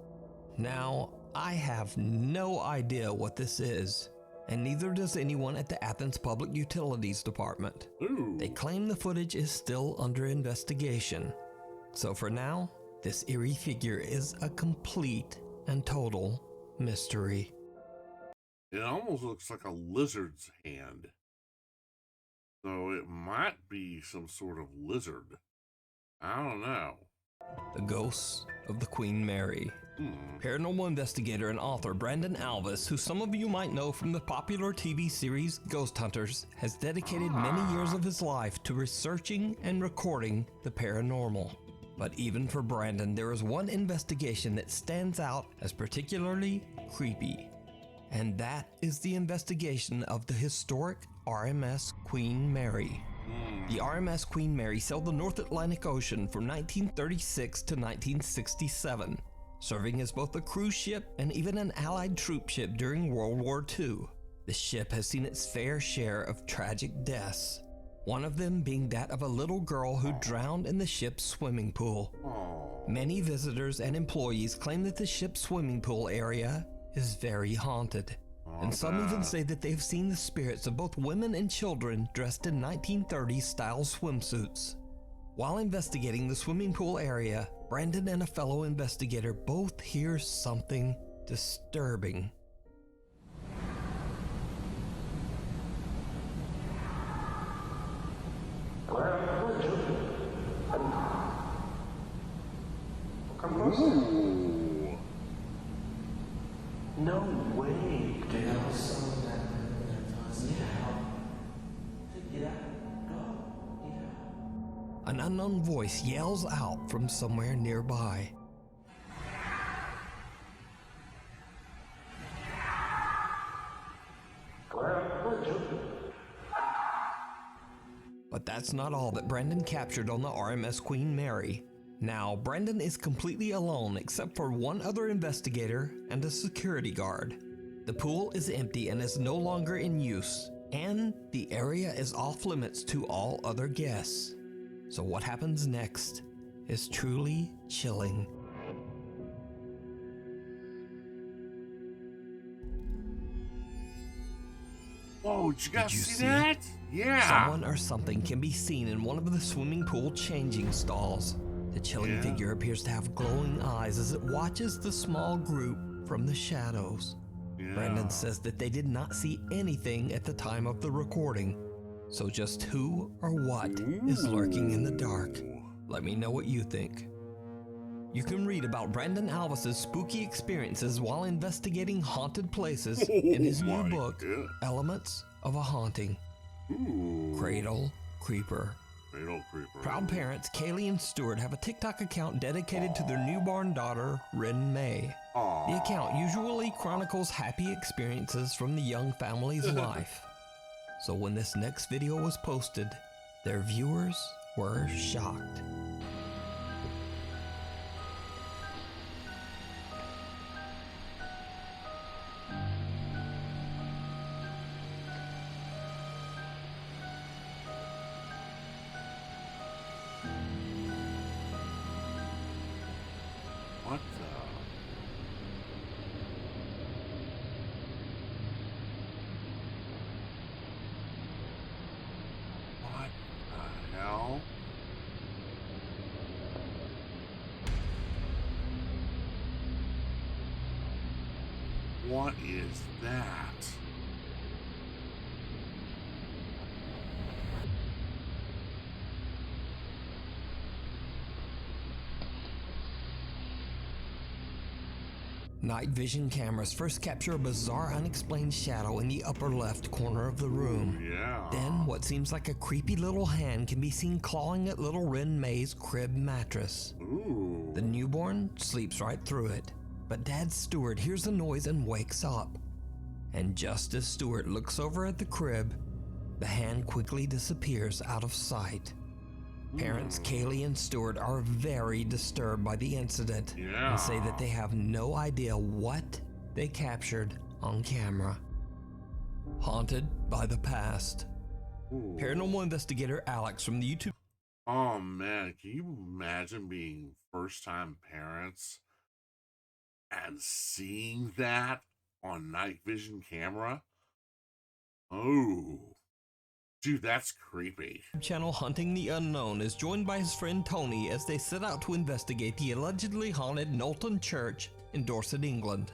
Now, I have no idea what this is, and neither does anyone at the Athens Public Utilities Department. Ooh. They claim the footage is still under investigation. So for now, this eerie figure is a complete and total mystery. It almost looks like a lizard's hand. So it might be some sort of lizard. I don't know. The Ghosts of the Queen Mary. Paranormal investigator and author Brandon Alvis, who some of you might know from the popular TV series Ghost Hunters, has dedicated many years of his life to researching and recording the paranormal. But even for Brandon, there is one investigation that stands out as particularly creepy. And that is the investigation of the historic RMS Queen Mary. The RMS Queen Mary sailed the North Atlantic Ocean from 1936 to 1967, serving as both a cruise ship and even an Allied troop ship during World War II. The ship has seen its fair share of tragic deaths, one of them being that of a little girl who drowned in the ship's swimming pool. Many visitors and employees claim that the ship's swimming pool area is very haunted, and some even say that they've seen the spirits of both women and children dressed in 1930s style swimsuits. While investigating the swimming pool area, Brandon and a fellow investigator both hear something disturbing. Ooh. No way. An unknown voice yells out from somewhere nearby. But that's not all that Brandon captured on the RMS Queen Mary. Now, Brandon is completely alone except for one other investigator and a security guard. The pool is empty and is no longer in use, and the area is off limits to all other guests. So what happens next is truly chilling. Whoa, did you guys Did you see that? it? Yeah. Someone or something can be seen in one of the swimming pool changing stalls. The chilling figure appears to have glowing eyes as it watches the small group from the shadows. Brandon says that they did not see anything at the time of the recording. So just who or what is lurking in the dark? Let me know what you think. You can read about Brandon Alvis's spooky experiences while investigating haunted places in his new book, Elements of a Haunting. Cradle Creeper. Proud parents Kaylee and Stuart have a TikTok account dedicated to their newborn daughter, Rin May. The account usually chronicles happy experiences from the young family's life. So when this next video was posted, their viewers were shocked. What the hell? What is that? Night vision cameras first capture a bizarre unexplained shadow in the upper left corner of the room. Then what seems like a creepy little hand can be seen clawing at little Rin May's crib mattress. The newborn sleeps right through it, but Dad Stuart hears the noise and wakes up. And just as Stuart looks over at the crib, the hand quickly disappears out of sight. Parents Kaylee and Stuart are very disturbed by the incident and say that they have no idea what they captured on camera. Haunted by the past. Paranormal investigator Alex from the YouTube. Oh man, can you imagine being first-time parents and seeing that on night vision camera? Oh. Dude, that's creepy. Channel Hunting the Unknown is joined by his friend Tony as they set out to investigate the allegedly haunted Knowlton Church in Dorset, England.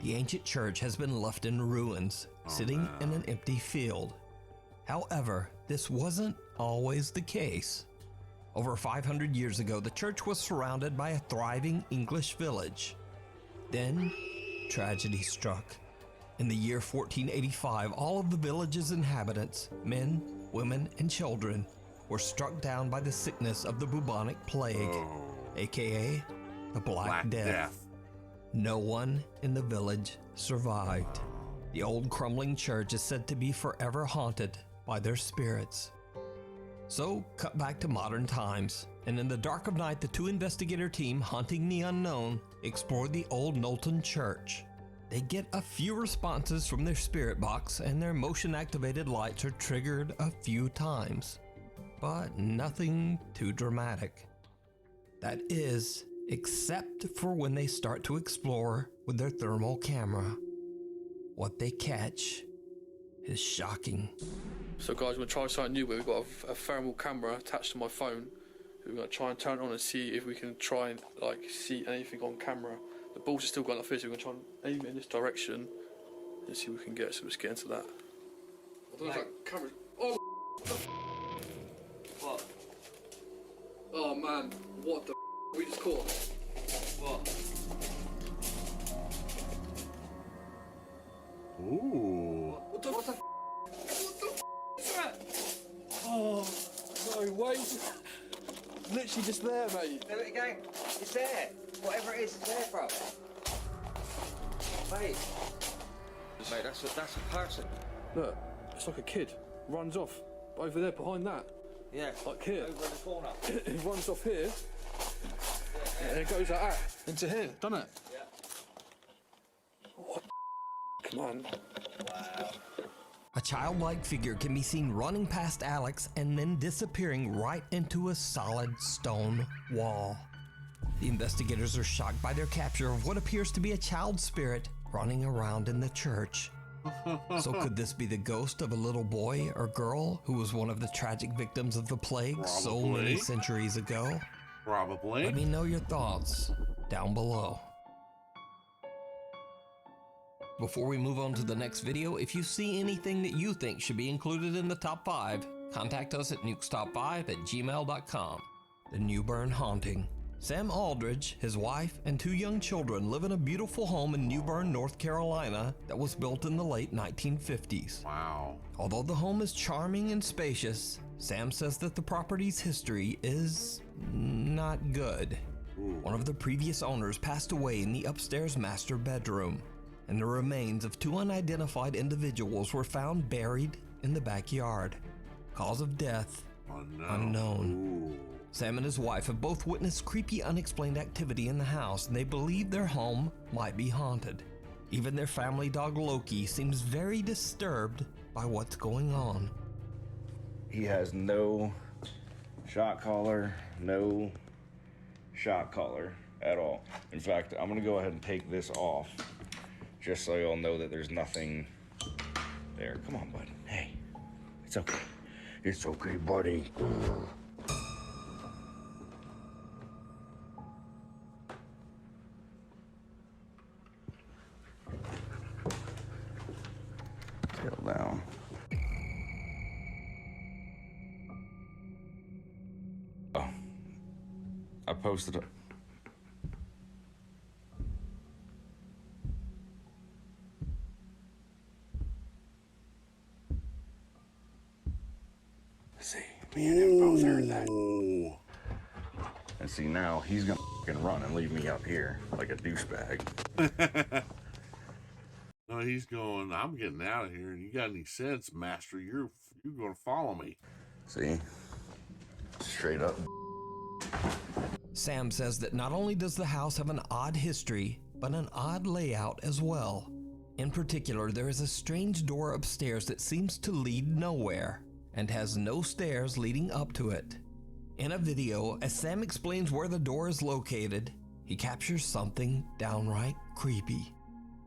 The ancient church has been left in ruins, sitting in an empty field. However, this wasn't always the case. Over 500 years ago, the church was surrounded by a thriving English village. Then, tragedy struck. In the year 1485, all of the village's inhabitants, men, women, and children, were struck down by the sickness of the bubonic plague, aka the Black Death. No one in the village survived. The old crumbling church is said to be forever haunted by their spirits. So, cut back to modern times, and in the dark of night, the two investigator team Hunting the Unknown explored the old Knowlton Church. They get a few responses from their spirit box, and their motion-activated lights are triggered a few times, but nothing too dramatic. That is, except for when they start to explore with their thermal camera. What they catch is shocking. So guys, we're going to try something new where we've got a thermal camera attached to my phone. We're going to try and turn it on and see if we can try and see anything on camera. The balls are still going like this, so we're going to try and aim it in this direction and see what we can get, so let's get into that. I don't know if that camera... Oh, what? Oh man, what the we just caught? What? Ooh. What the is that? Oh, no way. Literally just there, mate. There it go. It's there. Whatever it is, it's there, bro. Mate. Mate, that's a person. Look, it's like a kid. Runs off. Over there, behind that. Yeah. Like here. Over in the corner. It runs off here. Yeah. And it goes like that. Into here, doesn't it? Yeah. What the man? Wow. A childlike figure can be seen running past Alex and then disappearing right into a solid stone wall. The investigators are shocked by their capture of what appears to be a child spirit running around in the church. So could this be the ghost of a little boy or girl who was one of the tragic victims of the plague so many centuries ago? Probably. Let me know your thoughts down below. Before we move on to the next video, if you see anything that you think should be included in the top 5, contact us at nukestop5@gmail.com. The Newburn Haunting Sam Aldridge, his wife, and 2 young children live in a beautiful home in New Bern, North Carolina that was built in the late 1950s. Wow. Although the home is charming and spacious, Sam says that the property's history is not good. One of the previous owners passed away in the upstairs master bedroom, and the remains of 2 unidentified individuals were found buried in the backyard. Cause of death, unknown. Sam and his wife have both witnessed creepy, unexplained activity in the house, and they believe their home might be haunted. Even their family dog Loki seems very disturbed by what's going on. He has no shot collar, no shot collar at all. In fact, I'm gonna go ahead and take this off just so y'all know that there's nothing there. Come on, bud. Hey, it's okay. It's okay, buddy. Settle down. Oh, I posted it. See, me and him both heard that. And see, now he's gonna fucking run and leave me up here like a douchebag. No, he's going, I'm getting out of here, and you got any sense, master, you're gonna follow me. See? Straight up. Sam says that not only does the house have an odd history, but an odd layout as well. In particular, there is a strange door upstairs that seems to lead nowhere, and has no stairs leading up to it. In a video, as Sam explains where the door is located, he captures something downright creepy.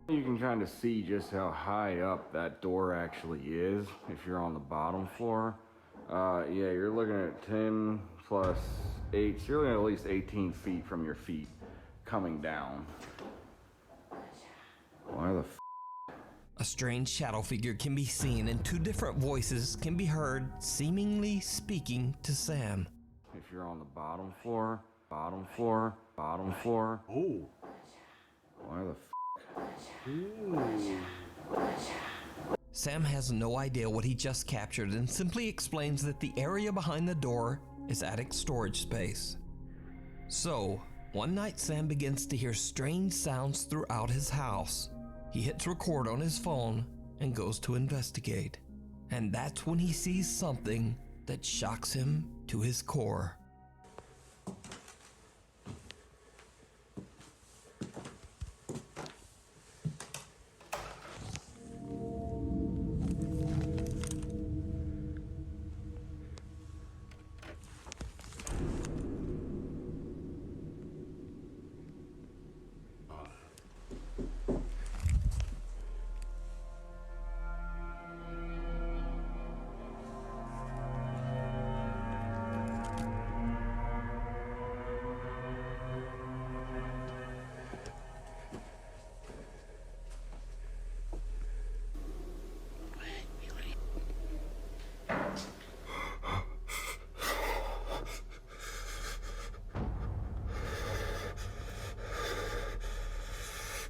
You can kind of see just how high up that door actually is if you're on the bottom floor. Yeah, you're looking at 10 plus 8, so you're looking at least 18 feet from your feet coming down. Why the f? A strange shadow figure can be seen, and 2 different voices can be heard seemingly speaking to Sam. If you're on the bottom floor. Oh. Why the f? Sam has no idea what he just captured and simply explains that the area behind the door is attic storage space. So, one night Sam begins to hear strange sounds throughout his house. He hits record on his phone and goes to investigate. And that's when he sees something that shocks him to his core.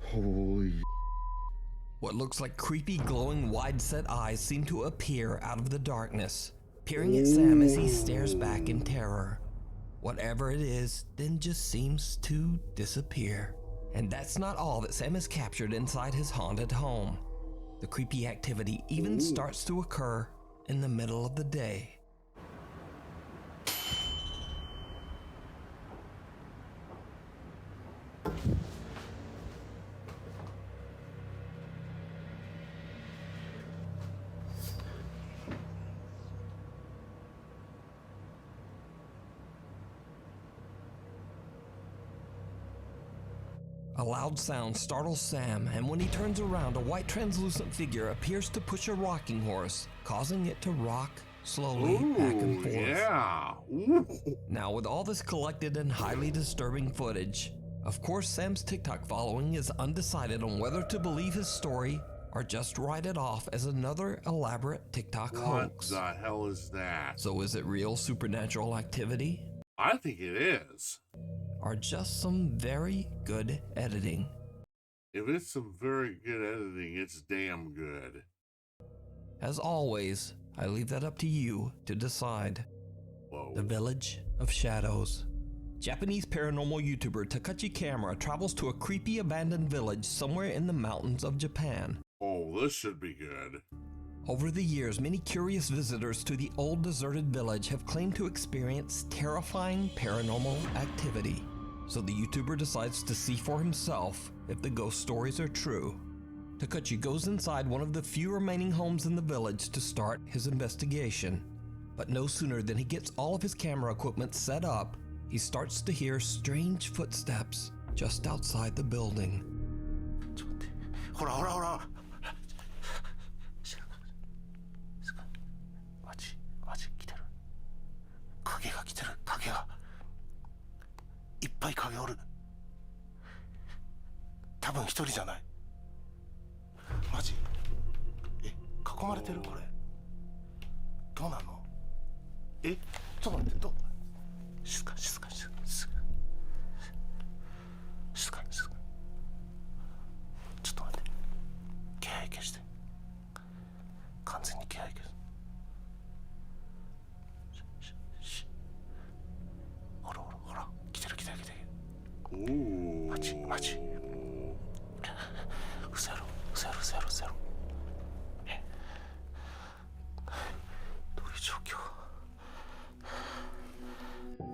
Holy. What looks like creepy, glowing, wide-set eyes seem to appear out of the darkness, peering at Sam as he stares back in terror. Whatever it is then just seems to disappear. And that's not all that Sam has captured inside his haunted home. The creepy activity even starts to occur in the middle of the day. A loud sound startles Sam, and when he turns around, a white translucent figure appears to push a rocking horse, causing it to rock slowly back and forth. Yeah. Now, with all this collected and highly disturbing footage, of course Sam's TikTok following is undecided on whether to believe his story or just write it off as another elaborate TikTok hoax. What the hell is that? So is it real supernatural activity? I think it is. or just some very good editing. If it's some very good editing, it's damn good. As always, I leave that up to you to decide. Whoa. The Village of Shadows. Japanese paranormal YouTuber Takachi Camera travels to a creepy abandoned village somewhere in the mountains of Japan. Oh, this should be good. Over the years, many curious visitors to the old deserted village have claimed to experience terrifying paranormal activity. So the YouTuber decides to see for himself if the ghost stories are true. Takachi goes inside one of the few remaining homes in the village to start his investigation. But no sooner than he gets all of his camera equipment set up, he starts to hear strange footsteps just outside the building.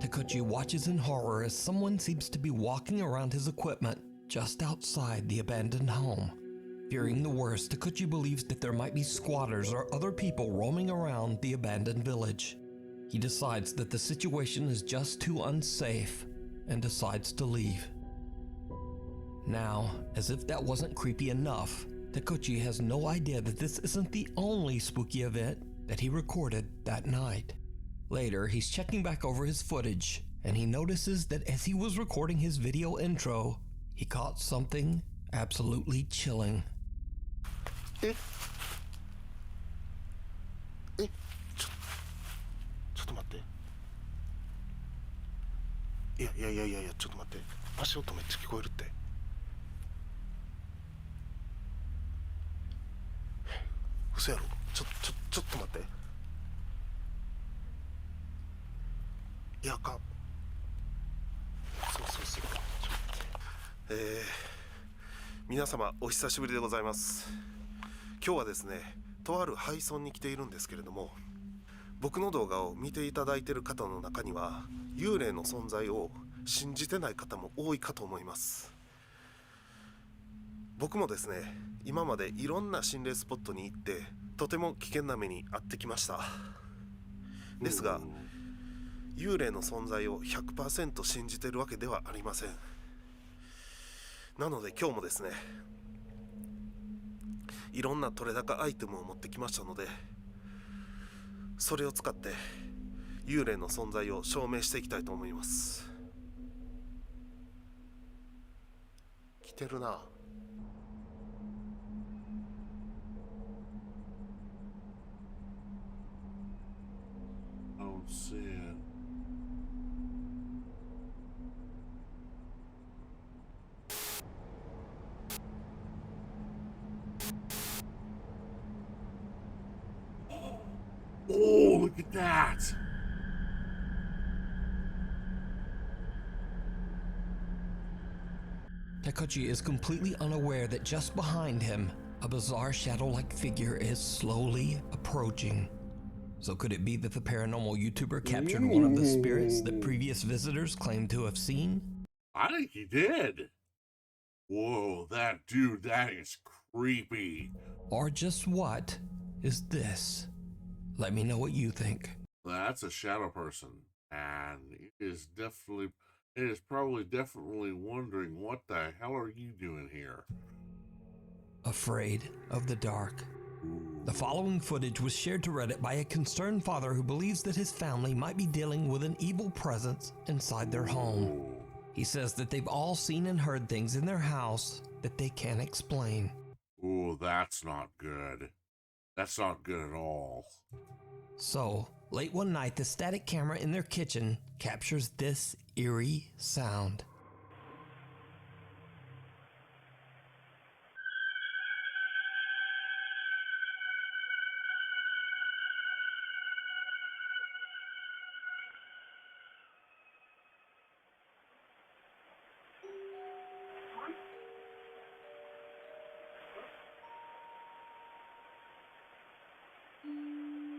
Takachi watches in horror as someone seems to be walking around his equipment just outside the abandoned home. Fearing the worst, Takachi believes that there might be squatters or other people roaming around the abandoned village. He decides that the situation is just too unsafe and decides to leave. Now, as if that wasn't creepy enough, Takachi has no idea that this isn't the only spooky event that he recorded that night. Later, he's checking back over his footage, and he notices that as he was recording his video intro, he caught something absolutely chilling. Eh, 皆様お久しぶりでございます。今日はですね、とある廃村に来ているんですけれども、僕の動画を見ていただいている方の中には幽霊の存在を信じてない方も多いかと思います。僕もですね、今までいろんな心霊スポットに行ってとても危険な目に遭ってきました。ですが幽霊の存在を 100% 信じてるわけではありません。なので今日もですね、いろんな取れ高アイテムを持ってきましたので、それを使って幽霊の存在を証明していきたいと思います。来てるな。Don't see it. Oh, look at that! Takachi is completely unaware that just behind him, a bizarre shadow-like figure is slowly approaching. So could it be that the paranormal YouTuber captured one of the spirits that previous visitors claimed to have seen? I think he did. Whoa, that dude, that is creepy. Or just what is this? Let me know what you think. That's a shadow person, and it is probably definitely wondering, what the hell are you doing here? Afraid of the dark. The following footage was shared to Reddit by a concerned father who believes that his family might be dealing with an evil presence inside their home. He says that they've all seen and heard things in their house that they can't explain. Oh, that's not good. That's not good at all. So, late one night, the static camera in their kitchen captures this eerie sound.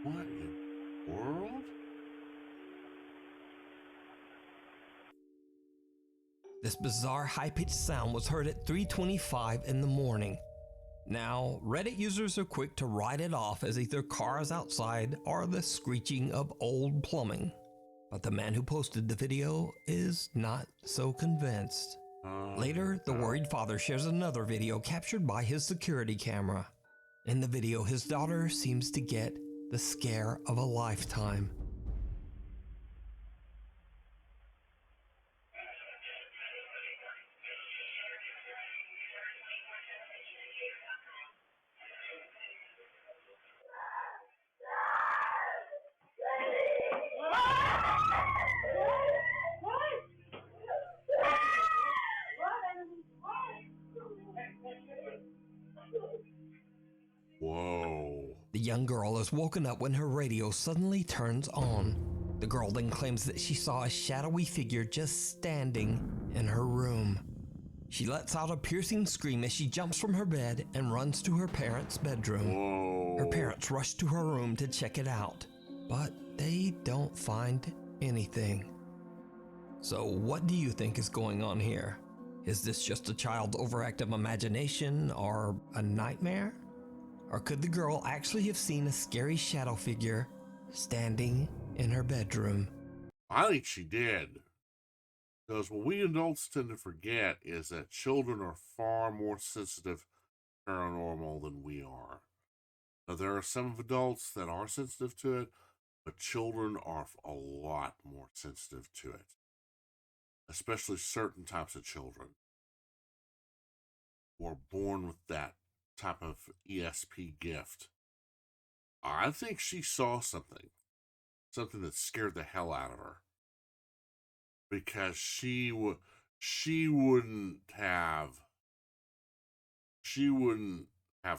What in the world? This bizarre high-pitched sound was heard at 3:25 in the morning. Now, Reddit users are quick to write it off as either cars outside or the screeching of old plumbing. But the man who posted the video is not so convinced. Later, the worried father shares another video captured by his security camera. In the video, his daughter seems to get the scare of a lifetime. Whoa. The young girl is woken up when her radio suddenly turns on. The girl then claims that she saw a shadowy figure just standing in her room. She lets out a piercing scream as she jumps from her bed and runs to her parents' bedroom. Whoa. Her parents rush to her room to check it out, but they don't find anything. So what do you think is going on here? Is this just a child's overactive imagination or a nightmare? Or could the girl actually have seen a scary shadow figure standing in her bedroom? I think she did. Because what we adults tend to forget is that children are far more sensitive to paranormal than we are. Now, there are some adults that are sensitive to it, but children are a lot more sensitive to it. Especially certain types of children who are born with that type of ESP gift. I think she saw something that scared the hell out of her, because she wouldn't have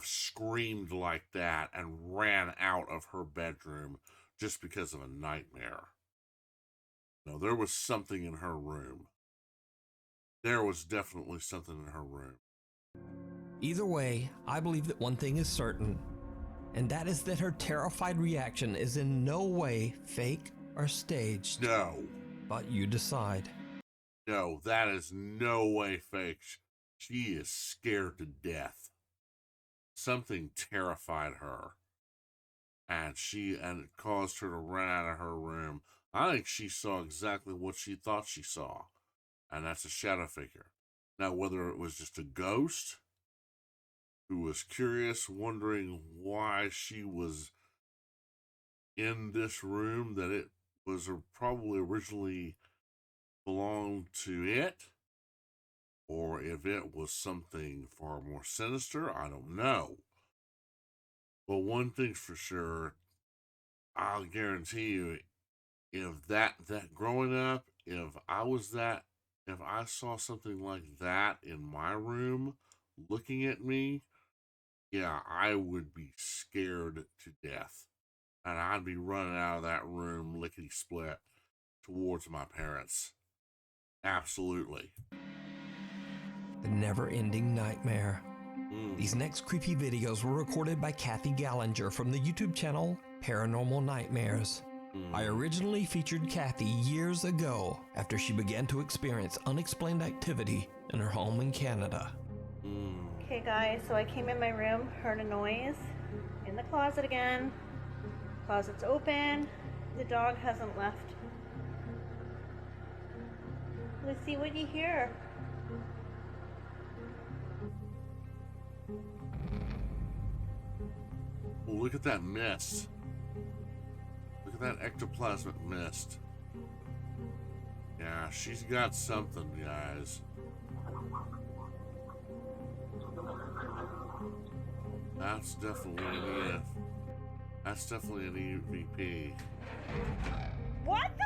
screamed like that and ran out of her bedroom just because of a nightmare. No, there was something in her room. There was definitely something in her room. Either way, I believe that one thing is certain, and that is that her terrified reaction is in no way fake or staged. No. But you decide. No, that is no way fake. She is scared to death. Something terrified her, and it caused her to run out of her room. I think she saw exactly what she thought she saw, and that's a shadow figure. Now, whether it was just a ghost who was curious, wondering why she was in this room that it was probably originally belonged to it, or if it was something far more sinister, I don't know. But one thing's for sure, I'll guarantee you, if that growing up, if I saw something like that in my room looking at me, yeah, I would be scared to death. And I'd be running out of that room lickety-split towards my parents. Absolutely. The never-ending nightmare. These next creepy videos were recorded by Kathy Gallinger from the YouTube channel Paranormal Nightmares. I originally featured Kathy years ago after she began to experience unexplained activity in her home in Canada. Okay guys, so I came in my room, heard a noise, in the closet again. Closet's open, the dog hasn't left. Let's see what you hear. Well, look at that mist. Look at that ectoplasmic mist. Yeah, she's got something, guys. That's definitely it. That's definitely an EVP. What the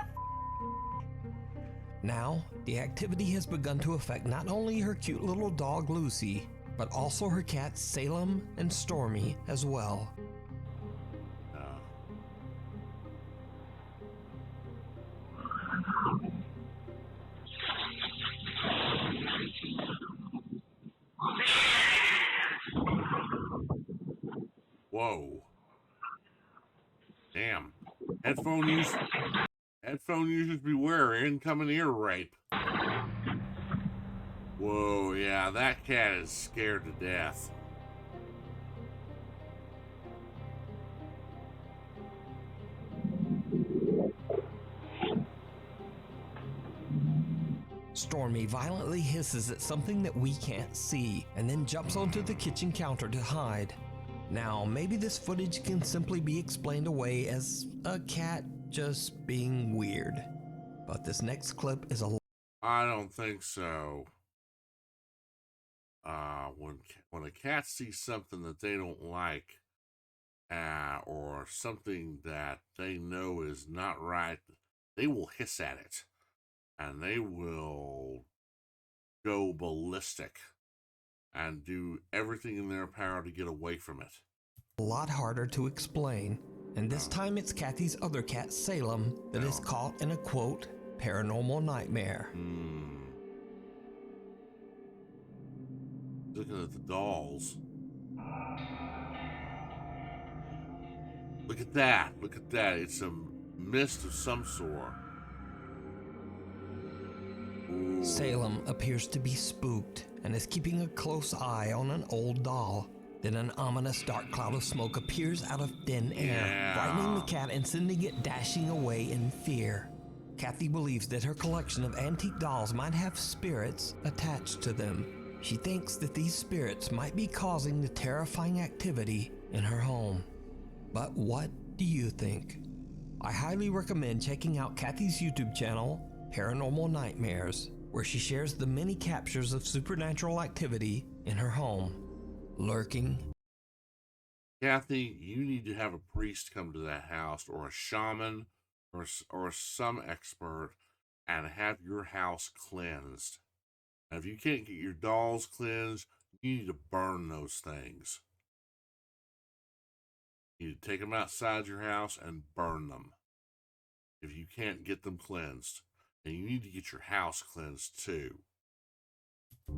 Now, the activity has begun to affect not only her cute little dog Lucy, but also her cats Salem and Stormy as well. Whoa. Damn. Headphone users beware, incoming ear rape. Whoa, yeah, that cat is scared to death. Stormy violently hisses at something that we can't see, and then jumps onto the kitchen counter to hide. Now, maybe this footage can simply be explained away as a cat just being weird. But this next clip is a... I don't think so. When a cat sees something that they don't like, or something that they know is not right, they will hiss at it, and they will go ballistic and do everything in their power to get away from it. A lot harder to explain, and this time it's Kathy's other cat, Salem, that is caught in a, quote, paranormal nightmare. Looking at the dolls. Look at that. Look at that. It's a mist of some sort. Ooh. Salem appears to be spooked and is keeping a close eye on an old doll. Then an ominous dark cloud of smoke appears out of thin air, frightening the cat and sending it dashing away in fear. Kathy believes that her collection of antique dolls might have spirits attached to them. She thinks that these spirits might be causing the terrifying activity in her home. But what do you think? I highly recommend checking out Kathy's YouTube channel, Paranormal Nightmares, where she shares the many captures of supernatural activity in her home. Lurking. Kathy, you need to have a priest come to that house, or a shaman, or some expert, and have your house cleansed. And if you can't get your dolls cleansed, you need to burn those things. You need to take them outside your house and burn them if you can't get them cleansed. And you need to get your house cleansed too.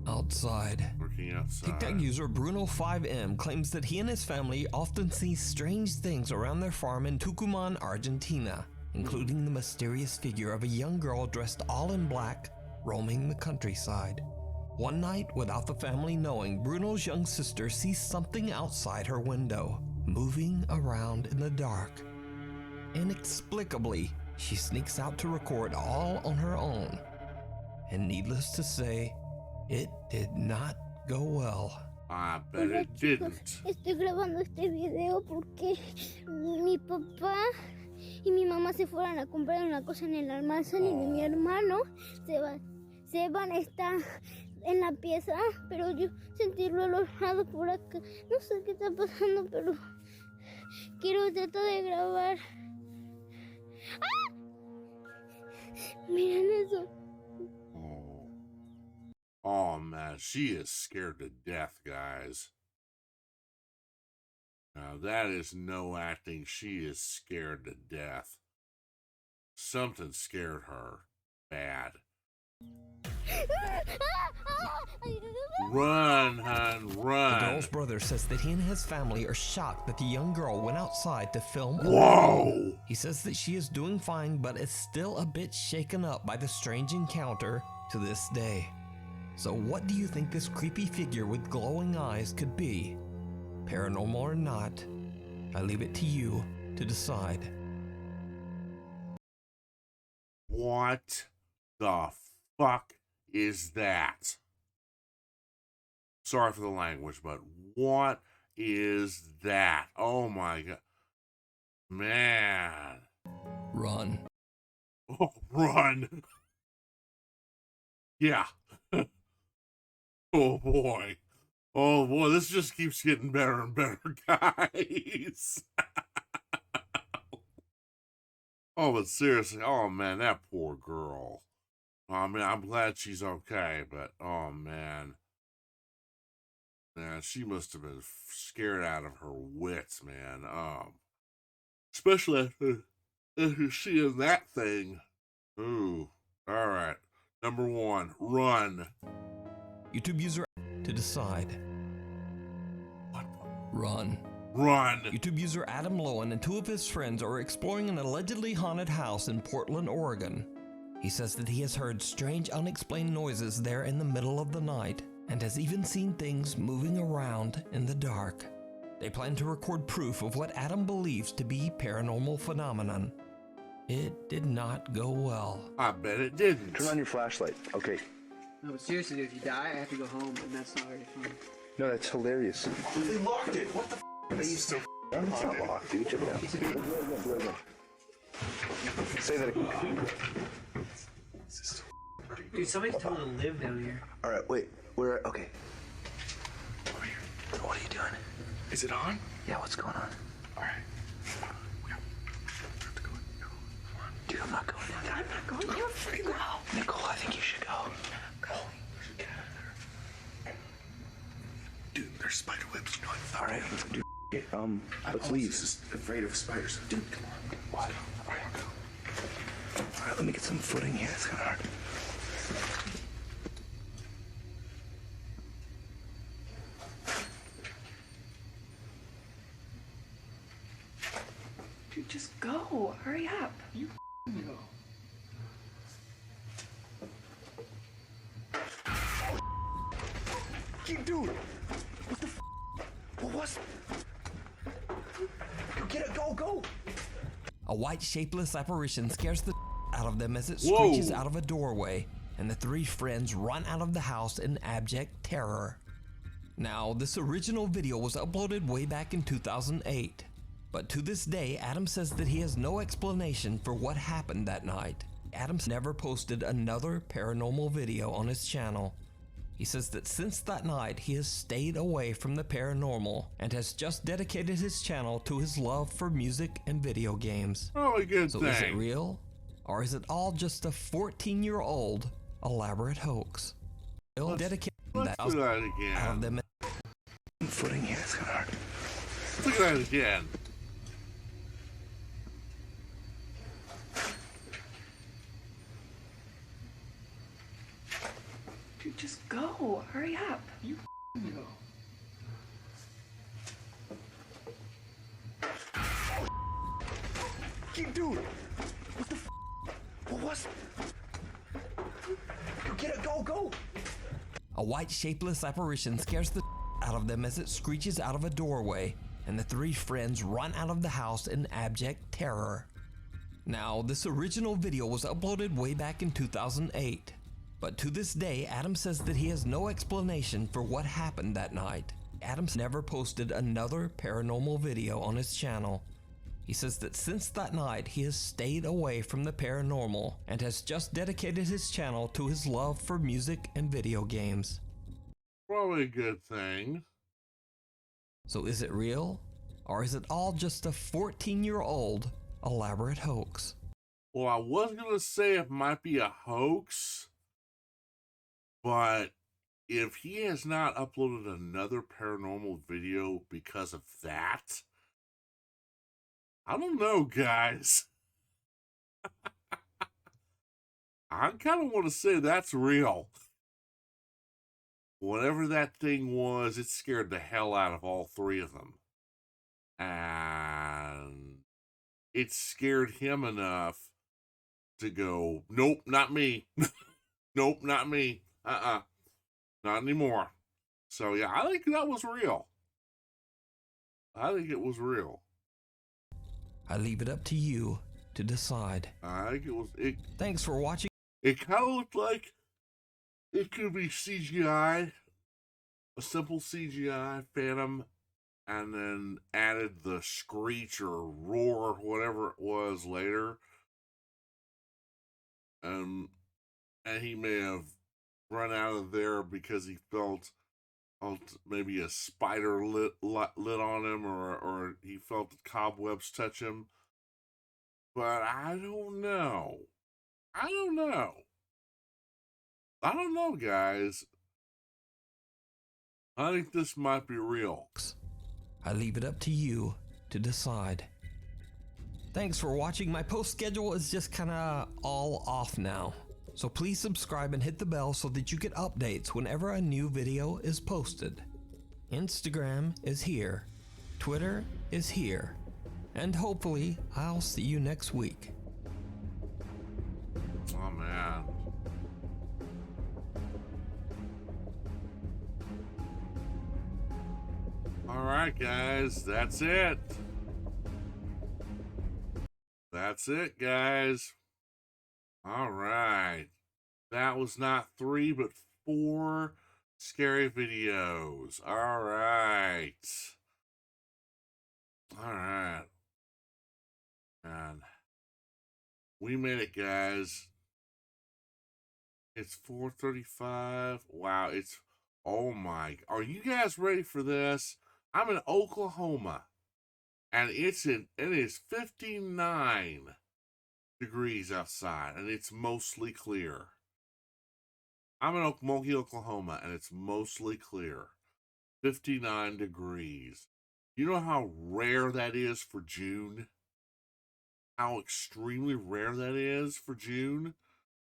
Outside. Working outside. TikTok user Bruno5M claims that he and his family often see strange things around their farm in Tucumán, Argentina, including the mysterious figure of a young girl dressed all in black, roaming the countryside. One night, without the family knowing, Bruno's young sister sees something outside her window, moving around in the dark. Inexplicably, she sneaks out to record all on her own. And needless to say, it did not go well. I bet it didn't. Estoy grabando este video porque mi papá y mi mamá se fueron a comprar una cosa en el almacén y mi hermano Seban está en la pieza, pero yo sentí el olor por acá. No sé qué está pasando, pero quiero tratar de grabar. ¡Ah! Miren eso. Oh man, she is scared to death, guys. Now that is no acting. She is scared to death. Something scared her bad. Run, hon, run. The girl's brother says that he and his family are shocked that the young girl went outside to film. Whoa! He says that she is doing fine, but is still a bit shaken up by the strange encounter to this day. So what do you think this creepy figure with glowing eyes could be? Paranormal or not, I leave it to you to decide. What the fuck is that? Sorry for the language, but what is that? Oh my god. Man. Run. Oh, run. Yeah. Oh boy. Oh boy, this just keeps getting better and better, guys. Oh, but seriously, oh man, that poor girl. I mean, I'm glad she's okay, but oh man. Man, she must have been scared out of her wits, man. Especially after seeing that thing. Ooh. All right. Number 1, run. YouTube user to decide. Run. Run. YouTube user Adam Lowen and 2 of his friends are exploring an allegedly haunted house in Portland, Oregon. He says that he has heard strange, unexplained noises there in the middle of the night and has even seen things moving around in the dark. They plan to record proof of what Adam believes to be paranormal phenomenon. It did not go well. I bet it didn't. Turn on your flashlight. Okay. No, but seriously, dude, if you die, I have to go home, and that's not very fun. No, that's hilarious. They locked it. What the This is so it's not locked, dude. Check it out. Say that again. Dude, somebody's told to live down here. All right, wait. We're okay. Over here. What are you doing? Is it on? Yeah. What's going on? All right. Dude, I'm not going in there. I'm not going. You're freaking go. Nicole, I think you should go. Go. Get out of there. Dude, there's spider webs. You know what? All right, let's do. Let's leave. Just afraid of spiders. Dude, come on. What? All right, go. All right, let me get some footing here. It's kind of hard. Dude, just go. Hurry up. You go. Dude, what the what was? Get it, go! A white shapeless apparition scares the out of them as it Whoa. screeches out of a doorway, and the 3 friends run out of the house in abject terror. Now, this original video was uploaded way back in 2008, but to this day, Adam says that he has no explanation for what happened that night. Adam's never posted another paranormal video on his channel. He says that since that night, he has stayed away from the paranormal and has just dedicated his channel to his love for music and video games. Probably good So thing. is it real? Or is it all just a 14-year-old elaborate hoax? He'll dedicate Let's do that again. out of them. Footing here, it's kind of hard. Look at that again. Dude, just go. Hurry up. You go. Dude, what the what was? Get it, go! A white shapeless apparition scares the out of them as it screeches out of a doorway, and the 3 friends run out of the house in abject terror. Now, this original video was uploaded way back in 2008, but to this day, Adam says that he has no explanation for what happened that night. Adam's never posted another paranormal video on his channel. He says that since that night, he has stayed away from the paranormal and has just dedicated his channel to his love for music and video games. Probably a good thing. So is it real? Or is it all just a 14-year-old elaborate hoax? Well, I was going to say it might be a hoax, but if he has not uploaded another paranormal video because of that, I don't know, guys. I kind of want to say that's real. Whatever that thing was, it scared the hell out of all 3 of them. And it scared him enough to go, nope, not me. Nope, not me. Not anymore. So yeah, I think that was real. I think it was real. I leave it up to you to decide. I think it was. Thanks for watching. It kind of looked like it could be CGI, a simple CGI phantom, and then added the screech or roar or whatever it was later. And he may have run out of there because he felt maybe a spider lit on him, or he felt the cobwebs touch him. But I don't know. I don't know. I don't know, guys. I think this might be real. I leave it up to you to decide. Thanks for watching. My post schedule is just kinda all off now. So please subscribe and hit the bell so that you get updates whenever a new video is posted. Instagram is here. Twitter is here. And hopefully I'll see you next week. Oh man. Alright guys, that's it. That's it, guys. Alright. That was not 3, but 4 scary videos. Alright. Alright. And we made it, guys. It's 4:35. Wow, it's, oh my, are you guys ready for this? I'm in Oklahoma, and it is 59 degrees outside, and it's mostly clear. I'm in Okmulgee, Oklahoma, and it's mostly clear. 59 degrees. You know how rare that is for June? How extremely rare that is for June,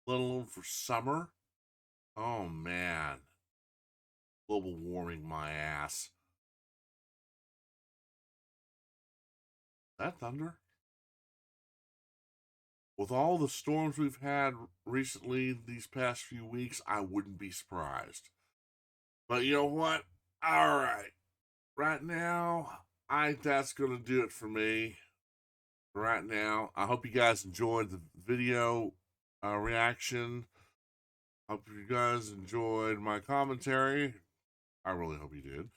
let alone for summer? Oh, man. Global warming my ass. Is that thunder? With all the storms we've had recently these past few weeks, I wouldn't be surprised. But you know what? All right. Right now, I think that's going to do it for me. Right now, I hope you guys enjoyed the video reaction. Hope you guys enjoyed my commentary. I really hope you did.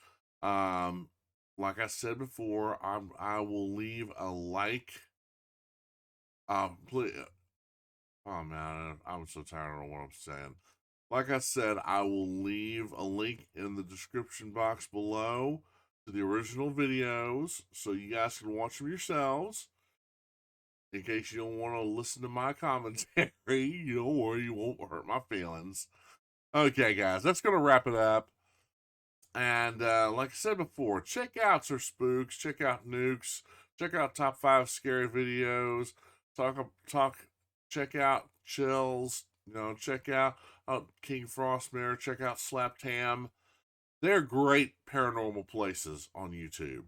Like I said before, I will leave a like. Please, oh man, I'm so tired. I don't know what I'm saying. Like I said, I will leave a link in the description box below to the original videos so you guys can watch them yourselves. In case you don't want to listen to my commentary, you don't worry, you won't hurt my feelings. Okay, guys, that's going to wrap it up. And like I said before, check out Sir Spooks, check out Nukes, check out Top 5 Scary Videos, check out Chills, check out King Frostmare, check out Slap Tam. They're great paranormal places on YouTube.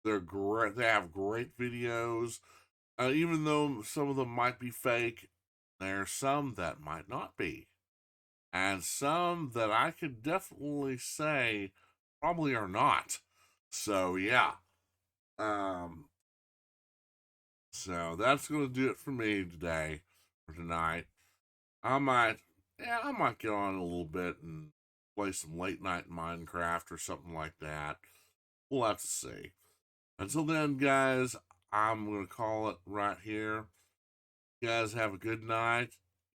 They're great. They have great videos. Even though some of them might be fake, there are some that might not be. And some that I could definitely say probably are not. So, yeah. So that's going to do it for me today, or tonight. I might get on a little bit and play some late night Minecraft or something like that. We'll have to see. Until then, guys, I'm going to call it right here. You guys have a good night.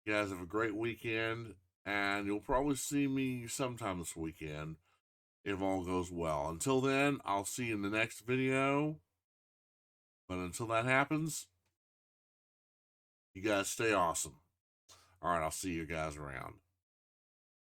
You guys have a great weekend. And you'll probably see me sometime this weekend if all goes well. Until then, I'll see you in the next video. But until that happens, you guys stay awesome. All right, I'll see you guys around.